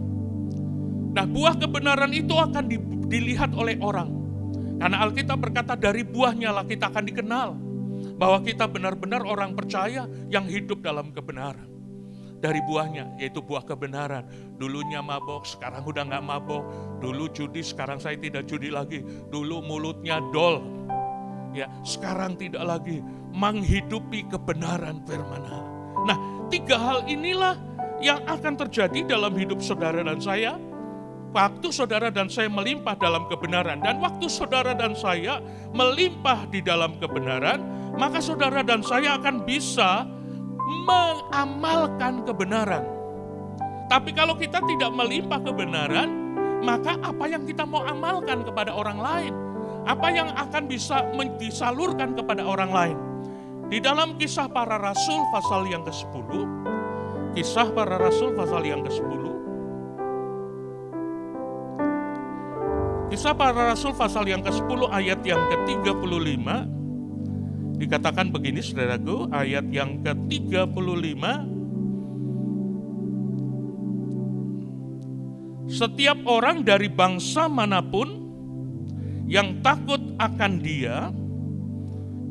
Nah buah kebenaran itu akan dilihat oleh orang. Karena Alkitab berkata dari buahnya lah kita akan dikenal. Bahwa kita benar-benar orang percaya yang hidup dalam kebenaran. Dari buahnya, yaitu buah kebenaran. Dulunya mabok, sekarang udah gak mabok. Dulu judi, sekarang saya tidak judi lagi. Dulu mulutnya dol. Ya, sekarang tidak lagi menghidupi kebenaran firman Allah. Nah, 3 hal inilah yang akan terjadi dalam hidup saudara dan saya. Waktu saudara dan saya melimpah dalam kebenaran. Dan waktu saudara dan saya melimpah di dalam kebenaran, maka saudara dan saya akan bisa mengamalkan kebenaran. Tapi kalau kita tidak melimpah kebenaran, maka apa yang kita mau amalkan kepada orang lain? Apa yang akan bisa disalurkan kepada orang lain? Di dalam Kisah Para Rasul pasal yang ke-10, Kisah Para Rasul pasal yang ke-10, Kisah Para Rasul pasal yang ke-10 ayat yang ke-35, dikatakan begini saudaraku, ayat yang ke-35. Setiap orang dari bangsa manapun yang takut akan dia,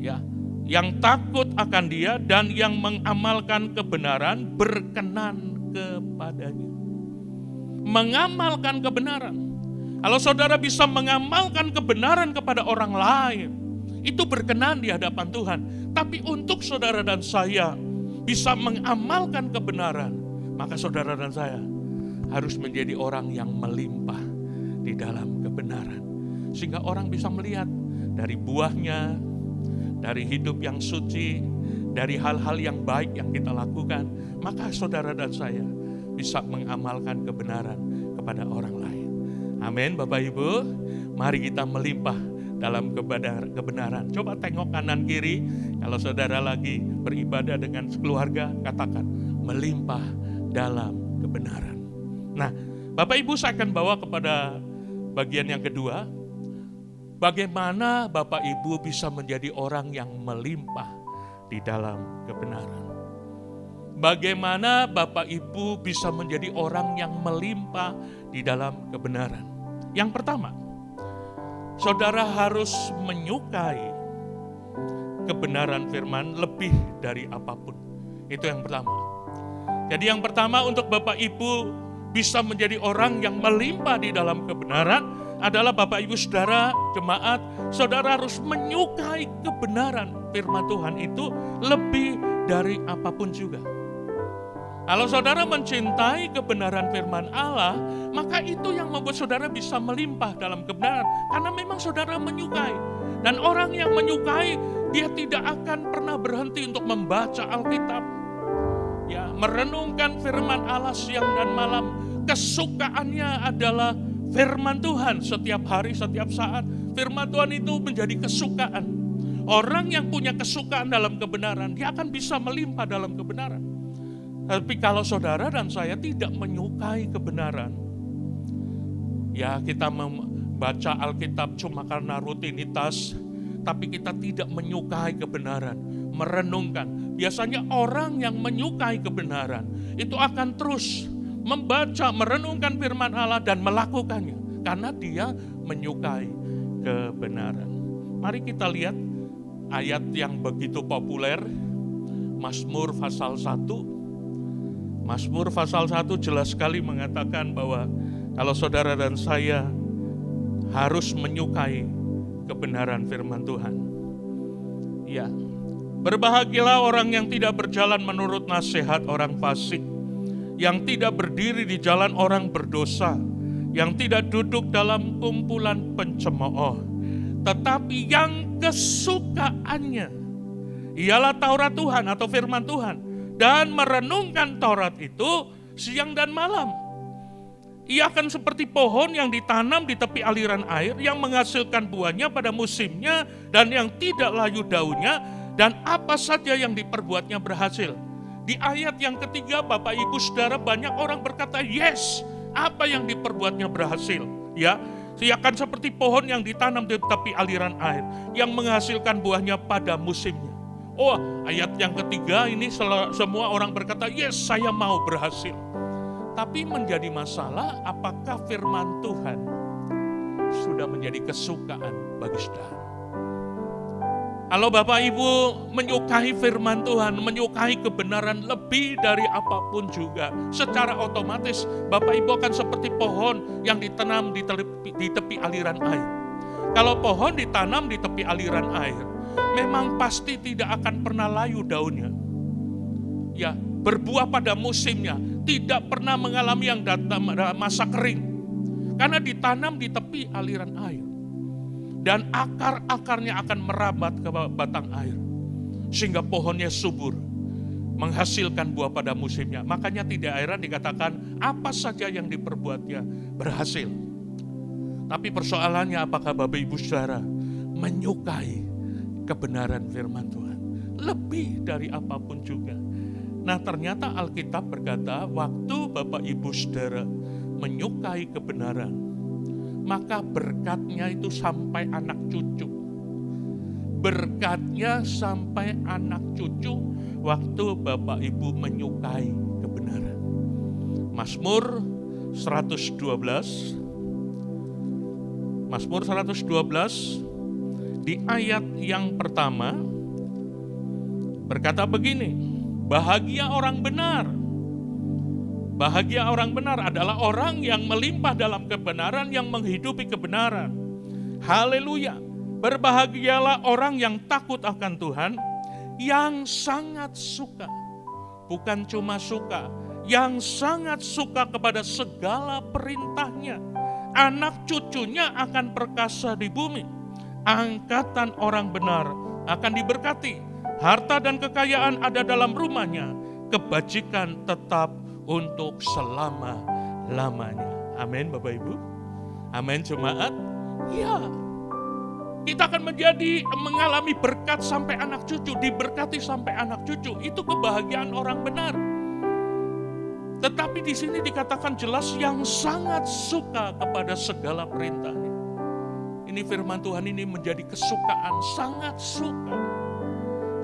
ya, yang takut akan dia dan yang mengamalkan kebenaran berkenan kepadanya. Mengamalkan kebenaran. Kalau saudara bisa mengamalkan kebenaran kepada orang lain, itu berkenan di hadapan Tuhan. Tapi untuk saudara dan saya bisa mengamalkan kebenaran, maka saudara dan saya harus menjadi orang yang melimpah di dalam kebenaran. Sehingga orang bisa melihat dari buahnya, dari hidup yang suci, dari hal-hal yang baik yang kita lakukan, maka saudara dan saya bisa mengamalkan kebenaran kepada orang lain. Amin, Bapak Ibu. Mari kita melimpah dalam kebenaran. Coba tengok kanan kiri, kalau saudara lagi beribadah dengan keluarga, katakan melimpah dalam kebenaran. Nah, Bapak Ibu, saya akan bawa kepada bagian yang kedua. Bagaimana Bapak Ibu bisa menjadi orang yang melimpah di dalam kebenaran? Bagaimana Bapak Ibu bisa menjadi orang yang melimpah di dalam kebenaran? Yang pertama, saudara harus menyukai kebenaran firman lebih dari apapun. Itu yang pertama. Jadi yang pertama, untuk Bapak Ibu bisa menjadi orang yang melimpah di dalam kebenaran adalah Bapak Ibu Saudara jemaat, saudara harus menyukai kebenaran firman Tuhan itu lebih dari apapun juga. Kalau saudara mencintai kebenaran firman Allah, maka itu yang membuat saudara bisa melimpah dalam kebenaran. Karena memang saudara menyukai. Dan orang yang menyukai, dia tidak akan pernah berhenti untuk membaca Alkitab. Ya, merenungkan firman Allah siang dan malam. Kesukaannya adalah firman Tuhan setiap hari, setiap saat. Firman Tuhan itu menjadi kesukaan. Orang yang punya kesukaan dalam kebenaran, dia akan bisa melimpah dalam kebenaran. Tapi kalau saudara dan saya tidak menyukai kebenaran, ya kita membaca Alkitab cuma karena rutinitas, tapi kita tidak menyukai kebenaran, merenungkan. Biasanya orang yang menyukai kebenaran itu akan terus membaca, merenungkan firman Allah dan melakukannya, karena dia menyukai kebenaran. Mari kita lihat ayat yang begitu populer, Mazmur pasal 1. Mazmur pasal 1 jelas sekali mengatakan bahwa kalau saudara dan saya harus menyukai kebenaran firman Tuhan. Ya, berbahagialah orang yang tidak berjalan menurut nasihat orang fasik, yang tidak berdiri di jalan orang berdosa, yang tidak duduk dalam kumpulan pencemooh, tetapi yang kesukaannya ialah Taurat Tuhan atau firman Tuhan, dan merenungkan Taurat itu siang dan malam. Ia akan seperti pohon yang ditanam di tepi aliran air, yang menghasilkan buahnya pada musimnya, dan yang tidak layu daunnya, dan apa saja yang diperbuatnya berhasil. Di ayat yang ketiga, Bapak Ibu Saudara, banyak orang berkata, yes, apa yang diperbuatnya berhasil. Ya, ia akan seperti pohon yang ditanam di tepi aliran air, yang menghasilkan buahnya pada musimnya. Oh, ayat yang ketiga ini semua orang berkata, yes, saya mau berhasil. Tapi menjadi masalah, apakah firman Tuhan sudah menjadi kesukaan bagi saudara? Kalau Bapak Ibu menyukai firman Tuhan, menyukai kebenaran lebih dari apapun juga, secara otomatis Bapak Ibu akan seperti pohon yang ditanam di tepi aliran air. Kalau pohon ditanam di tepi aliran air, memang pasti tidak akan pernah layu daunnya. Ya, berbuah pada musimnya, tidak pernah mengalami yang datang masa kering. Karena ditanam di tepi aliran air. Dan akar-akarnya akan merambat ke batang air. Sehingga pohonnya subur, menghasilkan buah pada musimnya. Makanya tidak heran dikatakan apa saja yang diperbuatnya berhasil. Tapi persoalannya, apakah Bapak Ibu Saudara menyukai kebenaran firman Tuhan lebih dari apapun juga? Nah, ternyata Alkitab berkata, waktu Bapak Ibu Saudara menyukai kebenaran, maka berkatnya itu sampai anak cucu. Berkatnya sampai anak cucu waktu Bapak Ibu menyukai kebenaran. Mazmur 112. Mazmur 112 di ayat yang pertama berkata begini, bahagia orang benar. Bahagia orang benar adalah orang yang melimpah dalam kebenaran, yang menghidupi kebenaran. Haleluya. Berbahagialah orang yang takut akan Tuhan, yang sangat suka bukan cuma suka, yang sangat suka kepada segala perintahnya. Anak cucunya akan perkasa di bumi. Angkatan orang benar akan diberkati. Harta dan kekayaan ada dalam rumahnya. Kebajikan tetap untuk selama-lamanya. Amin Bapak Ibu. Amin jemaat. Ya, kita akan mengalami berkat sampai anak cucu. Diberkati sampai anak cucu. Itu kebahagiaan orang benar. Tetapi di sini dikatakan jelas yang sangat suka kepada segala perintahnya. Ini firman Tuhan ini menjadi kesukaan, sangat suka.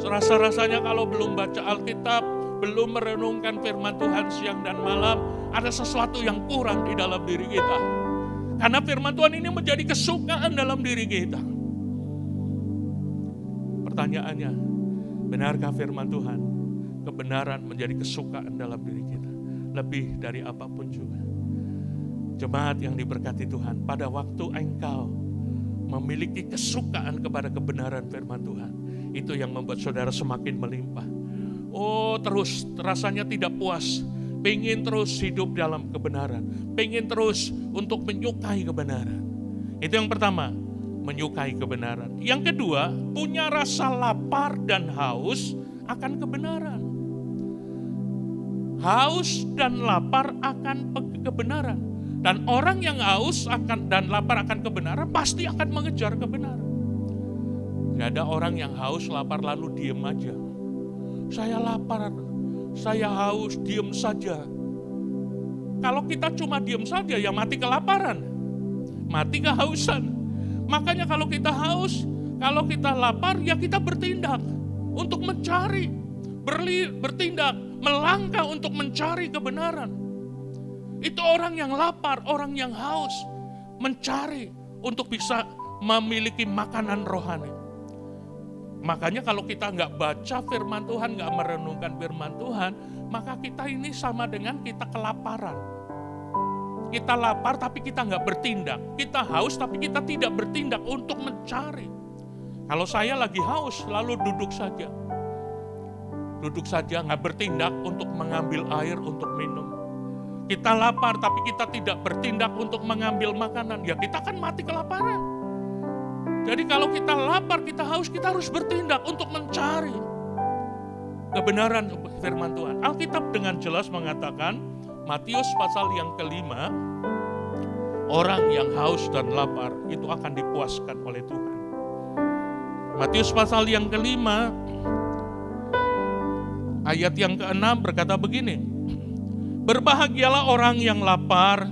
Serasa-rasanya kalau belum baca Alkitab, belum merenungkan firman Tuhan siang dan malam, ada sesuatu yang kurang di dalam diri kita. Karena firman Tuhan ini menjadi kesukaan dalam diri kita. Pertanyaannya, benarkah firman Tuhan? Kebenaran menjadi kesukaan dalam diri kita. Lebih dari apapun juga. Jemaat yang diberkati Tuhan, pada waktu engkau memiliki kesukaan kepada kebenaran firman Tuhan, itu yang membuat saudara semakin melimpah. Oh, terus rasanya tidak puas, pengen terus hidup dalam kebenaran, pengen terus untuk menyukai kebenaran. Itu yang pertama, menyukai kebenaran. Yang kedua, punya rasa lapar dan haus akan kebenaran. Haus dan lapar akan kebenaran. Dan orang yang haus dan lapar akan kebenaran pasti akan mengejar kebenaran. Gak ada orang yang haus, lapar lalu diem aja. Saya lapar, saya haus, diem saja. Kalau kita cuma diem saja ya mati kelaparan, mati kehausan. Makanya kalau kita haus, kalau kita lapar ya kita bertindak untuk mencari, bertindak, melangkah untuk mencari kebenaran. Itu orang yang lapar, orang yang haus, mencari untuk bisa memiliki makanan rohani. Makanya kalau kita nggak baca firman Tuhan, nggak merenungkan firman Tuhan, maka kita ini sama dengan kita kelaparan. Kita lapar tapi kita nggak bertindak. Kita haus tapi kita tidak bertindak untuk mencari. Kalau saya lagi haus, lalu duduk saja. Duduk saja, nggak bertindak untuk mengambil air untuk minum. Kita lapar tapi kita tidak bertindak untuk mengambil makanan, ya kita akan mati kelaparan. Jadi kalau kita lapar, kita haus, kita harus bertindak untuk mencari kebenaran firman Tuhan. Alkitab dengan jelas mengatakan, Matius pasal yang kelima, orang yang haus dan lapar itu akan dipuaskan oleh Tuhan. Matius pasal yang kelima, ayat yang ke-6 berkata begini, berbahagialah orang yang lapar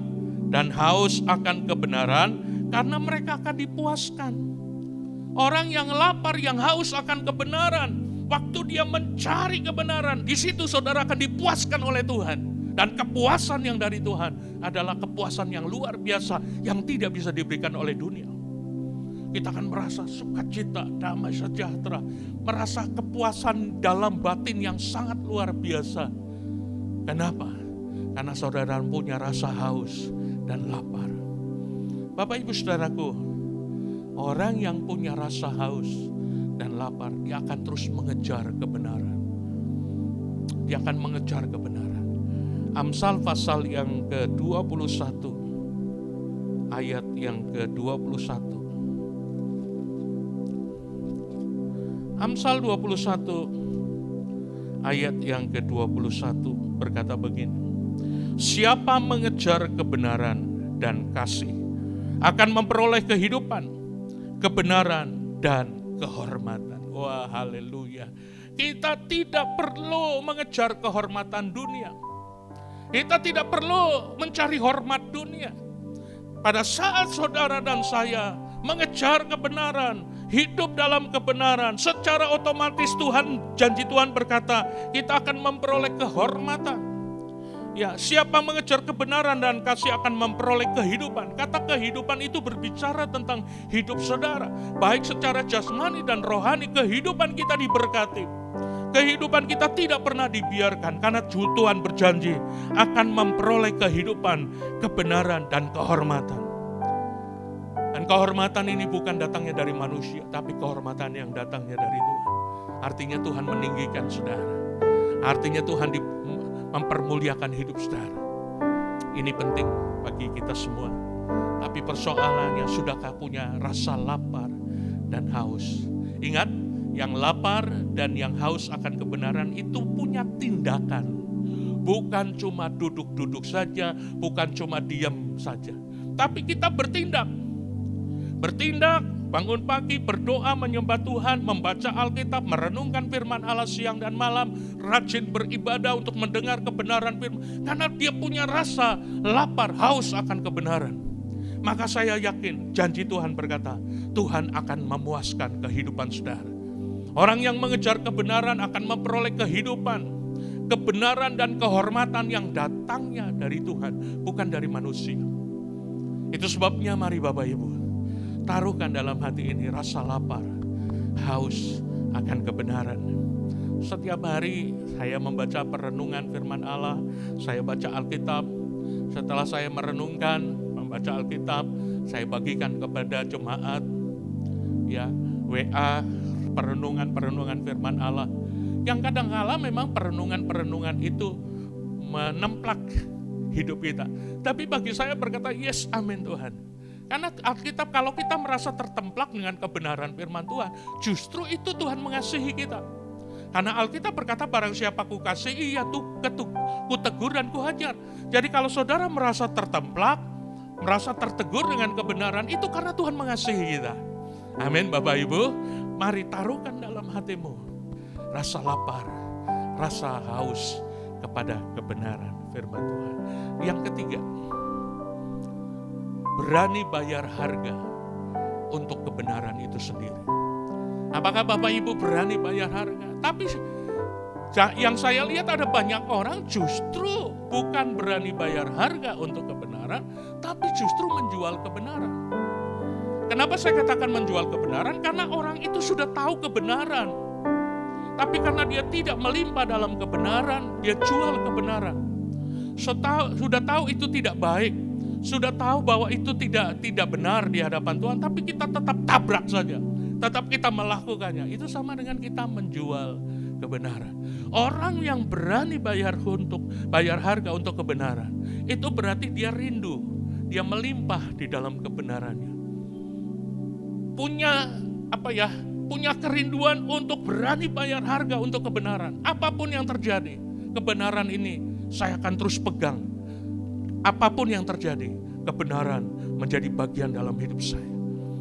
dan haus akan kebenaran, karena mereka akan dipuaskan. Orang yang lapar, yang haus akan kebenaran, waktu dia mencari kebenaran, di situ saudara akan dipuaskan oleh Tuhan. Dan kepuasan yang dari Tuhan adalah kepuasan yang luar biasa, yang tidak bisa diberikan oleh dunia. Kita akan merasa sukacita, damai sejahtera, merasa kepuasan dalam batin yang sangat luar biasa. Kenapa? Karena saudara punya rasa haus dan lapar. Bapak ibu saudaraku, orang yang punya rasa haus dan lapar, dia akan terus mengejar kebenaran. Dia akan mengejar kebenaran. Amsal pasal yang ke-21, ayat yang ke-21. Amsal 21, ayat yang ke-21 berkata begini. Siapa mengejar kebenaran dan kasih akan memperoleh kehidupan, kebenaran dan kehormatan. Wah, haleluya. Kita tidak perlu mengejar kehormatan dunia. Kita tidak perlu mencari hormat dunia. Pada saat saudara dan saya mengejar kebenaran, hidup dalam kebenaran, secara otomatis janji Tuhan berkata, kita akan memperoleh kehormatan. Ya, siapa mengejar kebenaran dan kasih akan memperoleh kehidupan. Kata kehidupan itu berbicara tentang hidup saudara, baik secara jasmani dan rohani. Kehidupan kita diberkati. Kehidupan kita tidak pernah dibiarkan, karena Tuhan berjanji akan memperoleh kehidupan, kebenaran dan kehormatan. Dan kehormatan ini bukan datangnya dari manusia, tapi kehormatan yang datangnya dari Tuhan. Artinya Tuhan meninggikan saudara. Artinya Tuhan mempermuliakan hidup saudara. Ini penting bagi kita semua. Tapi persoalannya, sudahkah punya rasa lapar dan haus? Ingat, yang lapar dan yang haus akan kebenaran itu punya tindakan. Bukan cuma duduk-duduk saja, bukan cuma diam saja. Tapi kita bertindak. Bertindak, bangun pagi, berdoa, menyembah Tuhan, membaca Alkitab, merenungkan firman Allah siang dan malam, rajin beribadah untuk mendengar kebenaran firman. Karena dia punya rasa lapar, haus akan kebenaran. Maka saya yakin janji Tuhan berkata, Tuhan akan memuaskan kehidupan saudara. Orang yang mengejar kebenaran akan memperoleh kehidupan, kebenaran dan kehormatan yang datangnya dari Tuhan, bukan dari manusia. Itu sebabnya mari Bapak Ibu, taruhkan dalam hati ini rasa lapar, haus akan kebenaran. Setiap hari saya membaca perenungan firman Allah, saya baca Alkitab. Setelah saya merenungkan, membaca Alkitab, saya bagikan kepada jemaat, ya, WA, perenungan firman Allah. Yang kadang-kala memang perenungan itu menemplak hidup kita. Tapi bagi saya berkata, yes, amin Tuhan. Karena Alkitab, kalau kita merasa tertemplak dengan kebenaran firman Tuhan, justru itu Tuhan mengasihi kita. Karena Alkitab berkata, barang siapa kukasihi, ya kutegur dan kuhajar. Jadi kalau saudara merasa tertemplak, merasa tertegur dengan kebenaran, itu karena Tuhan mengasihi kita. Amin Bapak Ibu. Mari taruhkan dalam hatimu rasa lapar, rasa haus kepada kebenaran firman Tuhan. Yang ketiga, berani bayar harga untuk kebenaran itu sendiri. Apakah Bapak Ibu berani bayar harga? Tapi yang saya lihat ada banyak orang justru bukan berani bayar harga untuk kebenaran, tapi justru menjual kebenaran. Kenapa saya katakan menjual kebenaran? Karena orang itu sudah tahu kebenaran. Tapi karena dia tidak melimpah dalam kebenaran, dia jual kebenaran. Sudah tahu itu tidak baik, sudah tahu bahwa itu tidak benar di hadapan Tuhan, tapi kita tetap tabrak saja, tetap kita melakukannya. Itu sama dengan kita menjual kebenaran. Orang yang berani bayar harga untuk kebenaran, itu berarti dia rindu, dia melimpah di dalam kebenarannya. Punya kerinduan untuk berani bayar harga untuk kebenaran. Apapun yang terjadi, kebenaran ini saya akan terus pegang. Apapun yang terjadi, kebenaran menjadi bagian dalam hidup saya.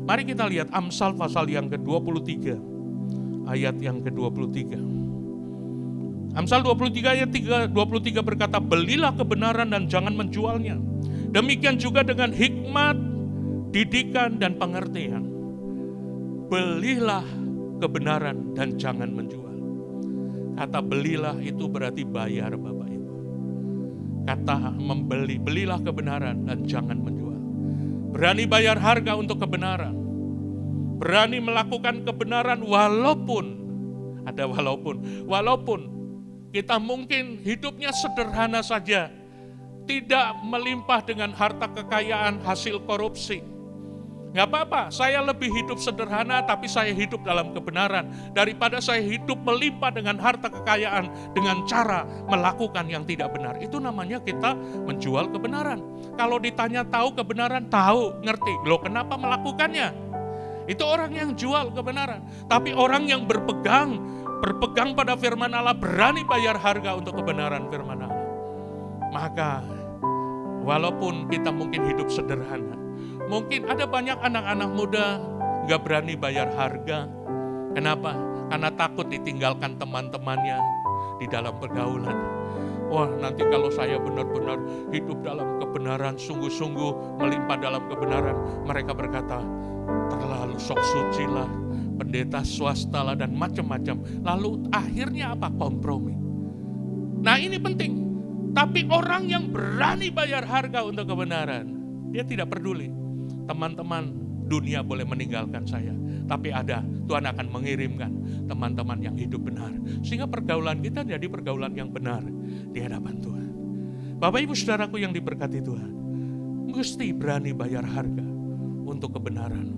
Mari kita lihat Amsal pasal yang ke-23, ayat yang ke-23. Amsal 23 ayat 23 berkata, belilah kebenaran dan jangan menjualnya. Demikian juga dengan hikmat, didikan dan pengertian. Belilah kebenaran dan jangan menjual. Kata belilah itu berarti bayar Bapak Ibu. Kata membeli, belilah kebenaran dan jangan menjual. Berani bayar harga untuk kebenaran. Berani melakukan kebenaran walaupun kita mungkin hidupnya sederhana saja. Tidak melimpah dengan harta kekayaan hasil korupsi. Gak apa-apa, saya lebih hidup sederhana tapi saya hidup dalam kebenaran daripada saya hidup melimpah dengan harta kekayaan dengan cara melakukan yang tidak benar. Itu namanya kita menjual kebenaran. Kalau ditanya tahu kebenaran, tahu, ngerti. Loh kenapa melakukannya? Itu orang yang jual kebenaran. Tapi orang yang berpegang pada firman Allah, berani bayar harga untuk kebenaran firman Allah. Maka walaupun kita mungkin hidup sederhana, mungkin ada banyak anak-anak muda gak berani bayar harga. Kenapa? Karena takut ditinggalkan teman-temannya di dalam pergaulan. Wah, nanti kalau saya benar-benar hidup dalam kebenaran, sungguh-sungguh melimpah dalam kebenaran, mereka berkata, terlalu sok suci lah, pendeta swasta lah, dan macam-macam. Lalu akhirnya apa? Kompromi. Nah ini penting. Tapi orang yang berani bayar harga untuk kebenaran, dia tidak peduli. Teman-teman dunia boleh meninggalkan saya, tapi Tuhan akan mengirimkan teman-teman yang hidup benar. Sehingga pergaulan kita jadi pergaulan yang benar di hadapan Tuhan. Bapak Ibu Saudaraku yang diberkati Tuhan, mesti berani bayar harga untuk kebenaran.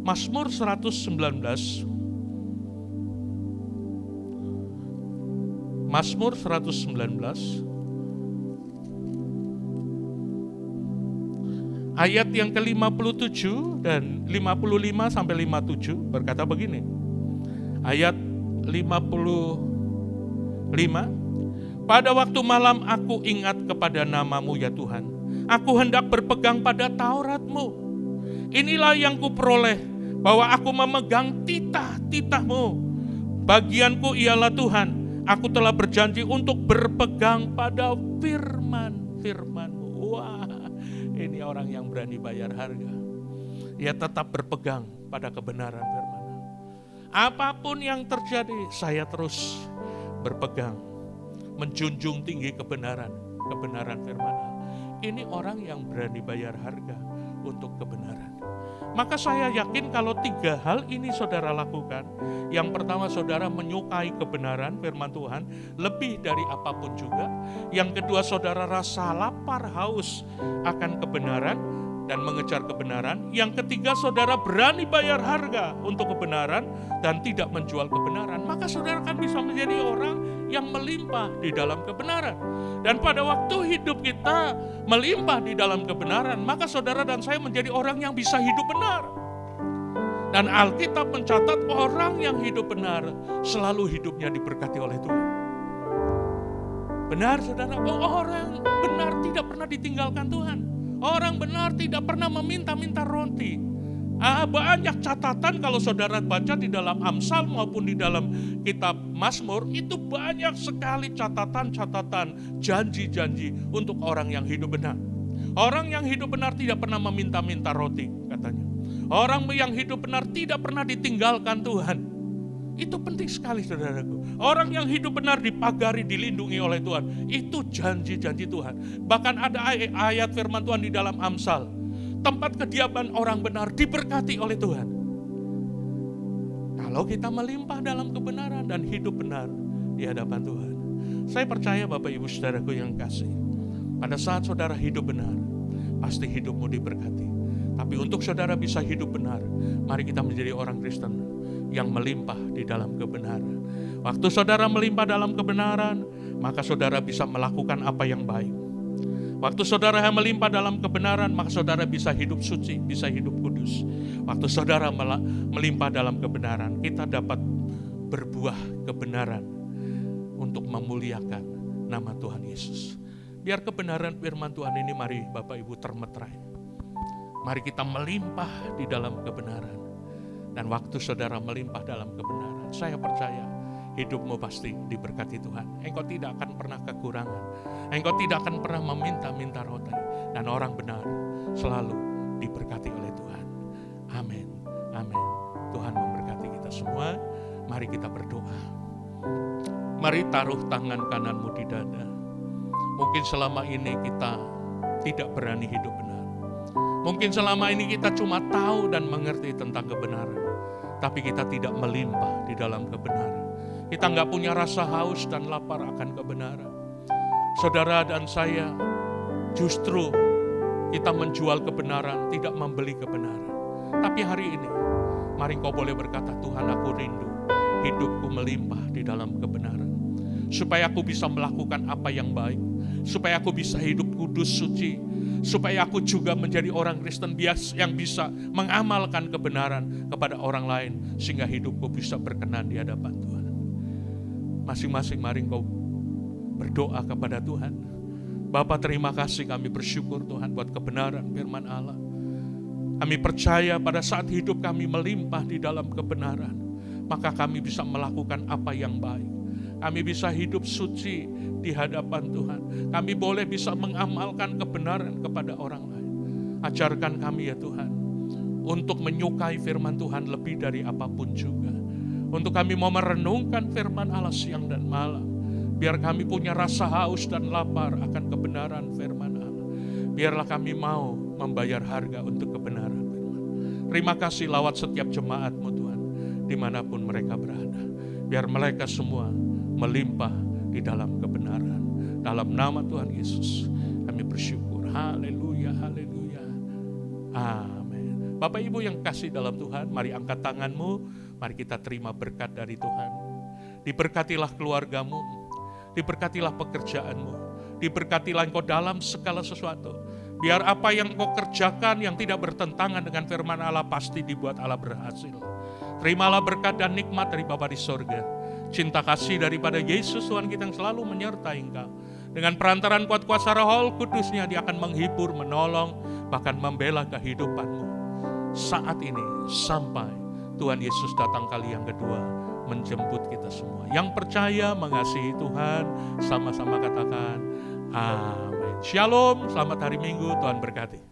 Mazmur 119 Mazmur 119 ayat yang ke-57 dan 55 sampai 57 berkata begini. Ayat 55, pada waktu malam aku ingat kepada nama-Mu ya Tuhan. Aku hendak berpegang pada Taurat-Mu. Inilah yang kuperoleh, bahwa aku memegang titah-titah-Mu. Bagianku ialah Tuhan. Aku telah berjanji untuk berpegang pada firman-firman-Mu. Wah, ini orang yang berani bayar harga. Ia tetap berpegang pada kebenaran firman. Apapun yang terjadi, saya terus berpegang, menjunjung tinggi kebenaran firman. Ini orang yang berani bayar harga untuk kebenaran. Maka saya yakin kalau 3 hal ini saudara lakukan. Yang pertama, saudara menyukai kebenaran firman Tuhan lebih dari apapun juga. Yang kedua, saudara rasa lapar haus akan kebenaran dan mengejar kebenaran. Yang ketiga, saudara berani bayar harga untuk kebenaran dan tidak menjual kebenaran. Maka saudara akan bisa menjadi orang yang melimpah di dalam kebenaran. Dan pada waktu hidup kita melimpah di dalam kebenaran, maka saudara dan saya menjadi orang yang bisa hidup benar. Dan Alkitab mencatat orang yang hidup benar selalu hidupnya diberkati oleh Tuhan. Benar saudara, orang benar tidak pernah ditinggalkan Tuhan. Orang benar tidak pernah meminta-minta roti. Banyak catatan kalau saudara baca di dalam Amsal maupun di dalam kitab Mazmur, itu banyak sekali catatan-catatan, janji-janji untuk orang yang hidup benar. Orang yang hidup benar tidak pernah meminta-minta roti, katanya. Orang yang hidup benar tidak pernah ditinggalkan Tuhan. Itu penting sekali saudaraku. Orang yang hidup benar dipagari, dilindungi oleh Tuhan. Itu janji-janji Tuhan. Bahkan ada ayat firman Tuhan di dalam Amsal. Tempat kediaman orang benar diberkati oleh Tuhan. Kalau kita melimpah dalam kebenaran dan hidup benar di hadapan Tuhan. Saya percaya Bapak Ibu Saudaraku yang kasih. Pada saat saudara hidup benar, pasti hidupmu diberkati. Tapi untuk saudara bisa hidup benar, mari kita menjadi orang Kristen yang melimpah di dalam kebenaran. Waktu saudara melimpah dalam kebenaran, maka saudara bisa melakukan apa yang baik. Waktu saudara melimpah dalam kebenaran, maka saudara bisa hidup suci, bisa hidup kudus. Waktu saudara melimpah dalam kebenaran, kita dapat berbuah kebenaran untuk memuliakan nama Tuhan Yesus. Biar kebenaran firman Tuhan ini mari Bapak Ibu termeterai. Mari kita melimpah di dalam kebenaran. Dan waktu saudara melimpah dalam kebenaran, saya percaya hidupmu pasti diberkati Tuhan. Engkau tidak akan pernah kekurangan. Engkau tidak akan pernah meminta-minta roti. Dan orang benar selalu diberkati oleh Tuhan. Amin. Amin. Tuhan memberkati kita semua. Mari kita berdoa. Mari taruh tangan kananmu di dada. Mungkin selama ini kita tidak berani hidup benar. Mungkin selama ini kita cuma tahu dan mengerti tentang kebenaran. Tapi kita tidak melimpah di dalam kebenaran. Kita nggak punya rasa haus dan lapar akan kebenaran. Saudara dan saya, justru kita menjual kebenaran, tidak membeli kebenaran. Tapi hari ini, mari kau boleh berkata, Tuhan aku rindu, hidupku melimpah di dalam kebenaran. Supaya aku bisa melakukan apa yang baik. Supaya aku bisa hidup kudus, suci. Supaya aku juga menjadi orang Kristen yang bisa mengamalkan kebenaran kepada orang lain. Sehingga hidupku bisa berkenan di hadapan Tuhan. Masing-masing mari engkau berdoa kepada Tuhan. Bapa terima kasih, kami bersyukur Tuhan buat kebenaran firman Allah. Kami percaya pada saat hidup kami melimpah di dalam kebenaran, maka kami bisa melakukan apa yang baik. Kami bisa hidup suci di hadapan Tuhan. Kami boleh bisa mengamalkan kebenaran kepada orang lain. Ajarkan kami ya Tuhan, untuk menyukai firman Tuhan lebih dari apapun juga. Untuk kami mau merenungkan firman Allah siang dan malam. Biar kami punya rasa haus dan lapar akan kebenaran firman Allah. Biarlah kami mau membayar harga untuk kebenaran firman. Terima kasih lawat setiap jemaat-Mu Tuhan, dimanapun mereka berada. Biar mereka semua melimpah di dalam kebenaran. Dalam nama Tuhan Yesus kami bersyukur. Haleluya, haleluya. Amin. Bapak Ibu yang kasih dalam Tuhan, mari angkat tanganmu. Mari kita terima berkat dari Tuhan. Diberkatilah keluargamu. Diberkatilah pekerjaanmu. Diberkatilah engkau dalam segala sesuatu. Biar apa yang engkau kerjakan yang tidak bertentangan dengan firman Allah pasti dibuat Allah berhasil. Terimalah berkat dan nikmat dari Bapa di sorga. Cinta kasih daripada Yesus Tuhan kita yang selalu menyertai engkau. Dengan perantaran kuat kuasa Roh Kudusnya, Dia akan menghibur, menolong, bahkan membela kehidupanmu. Saat ini sampai Tuhan Yesus datang kali yang kedua menjemput kita semua. Yang percaya mengasihi Tuhan, sama-sama katakan amin. Shalom, selamat hari Minggu, Tuhan berkati.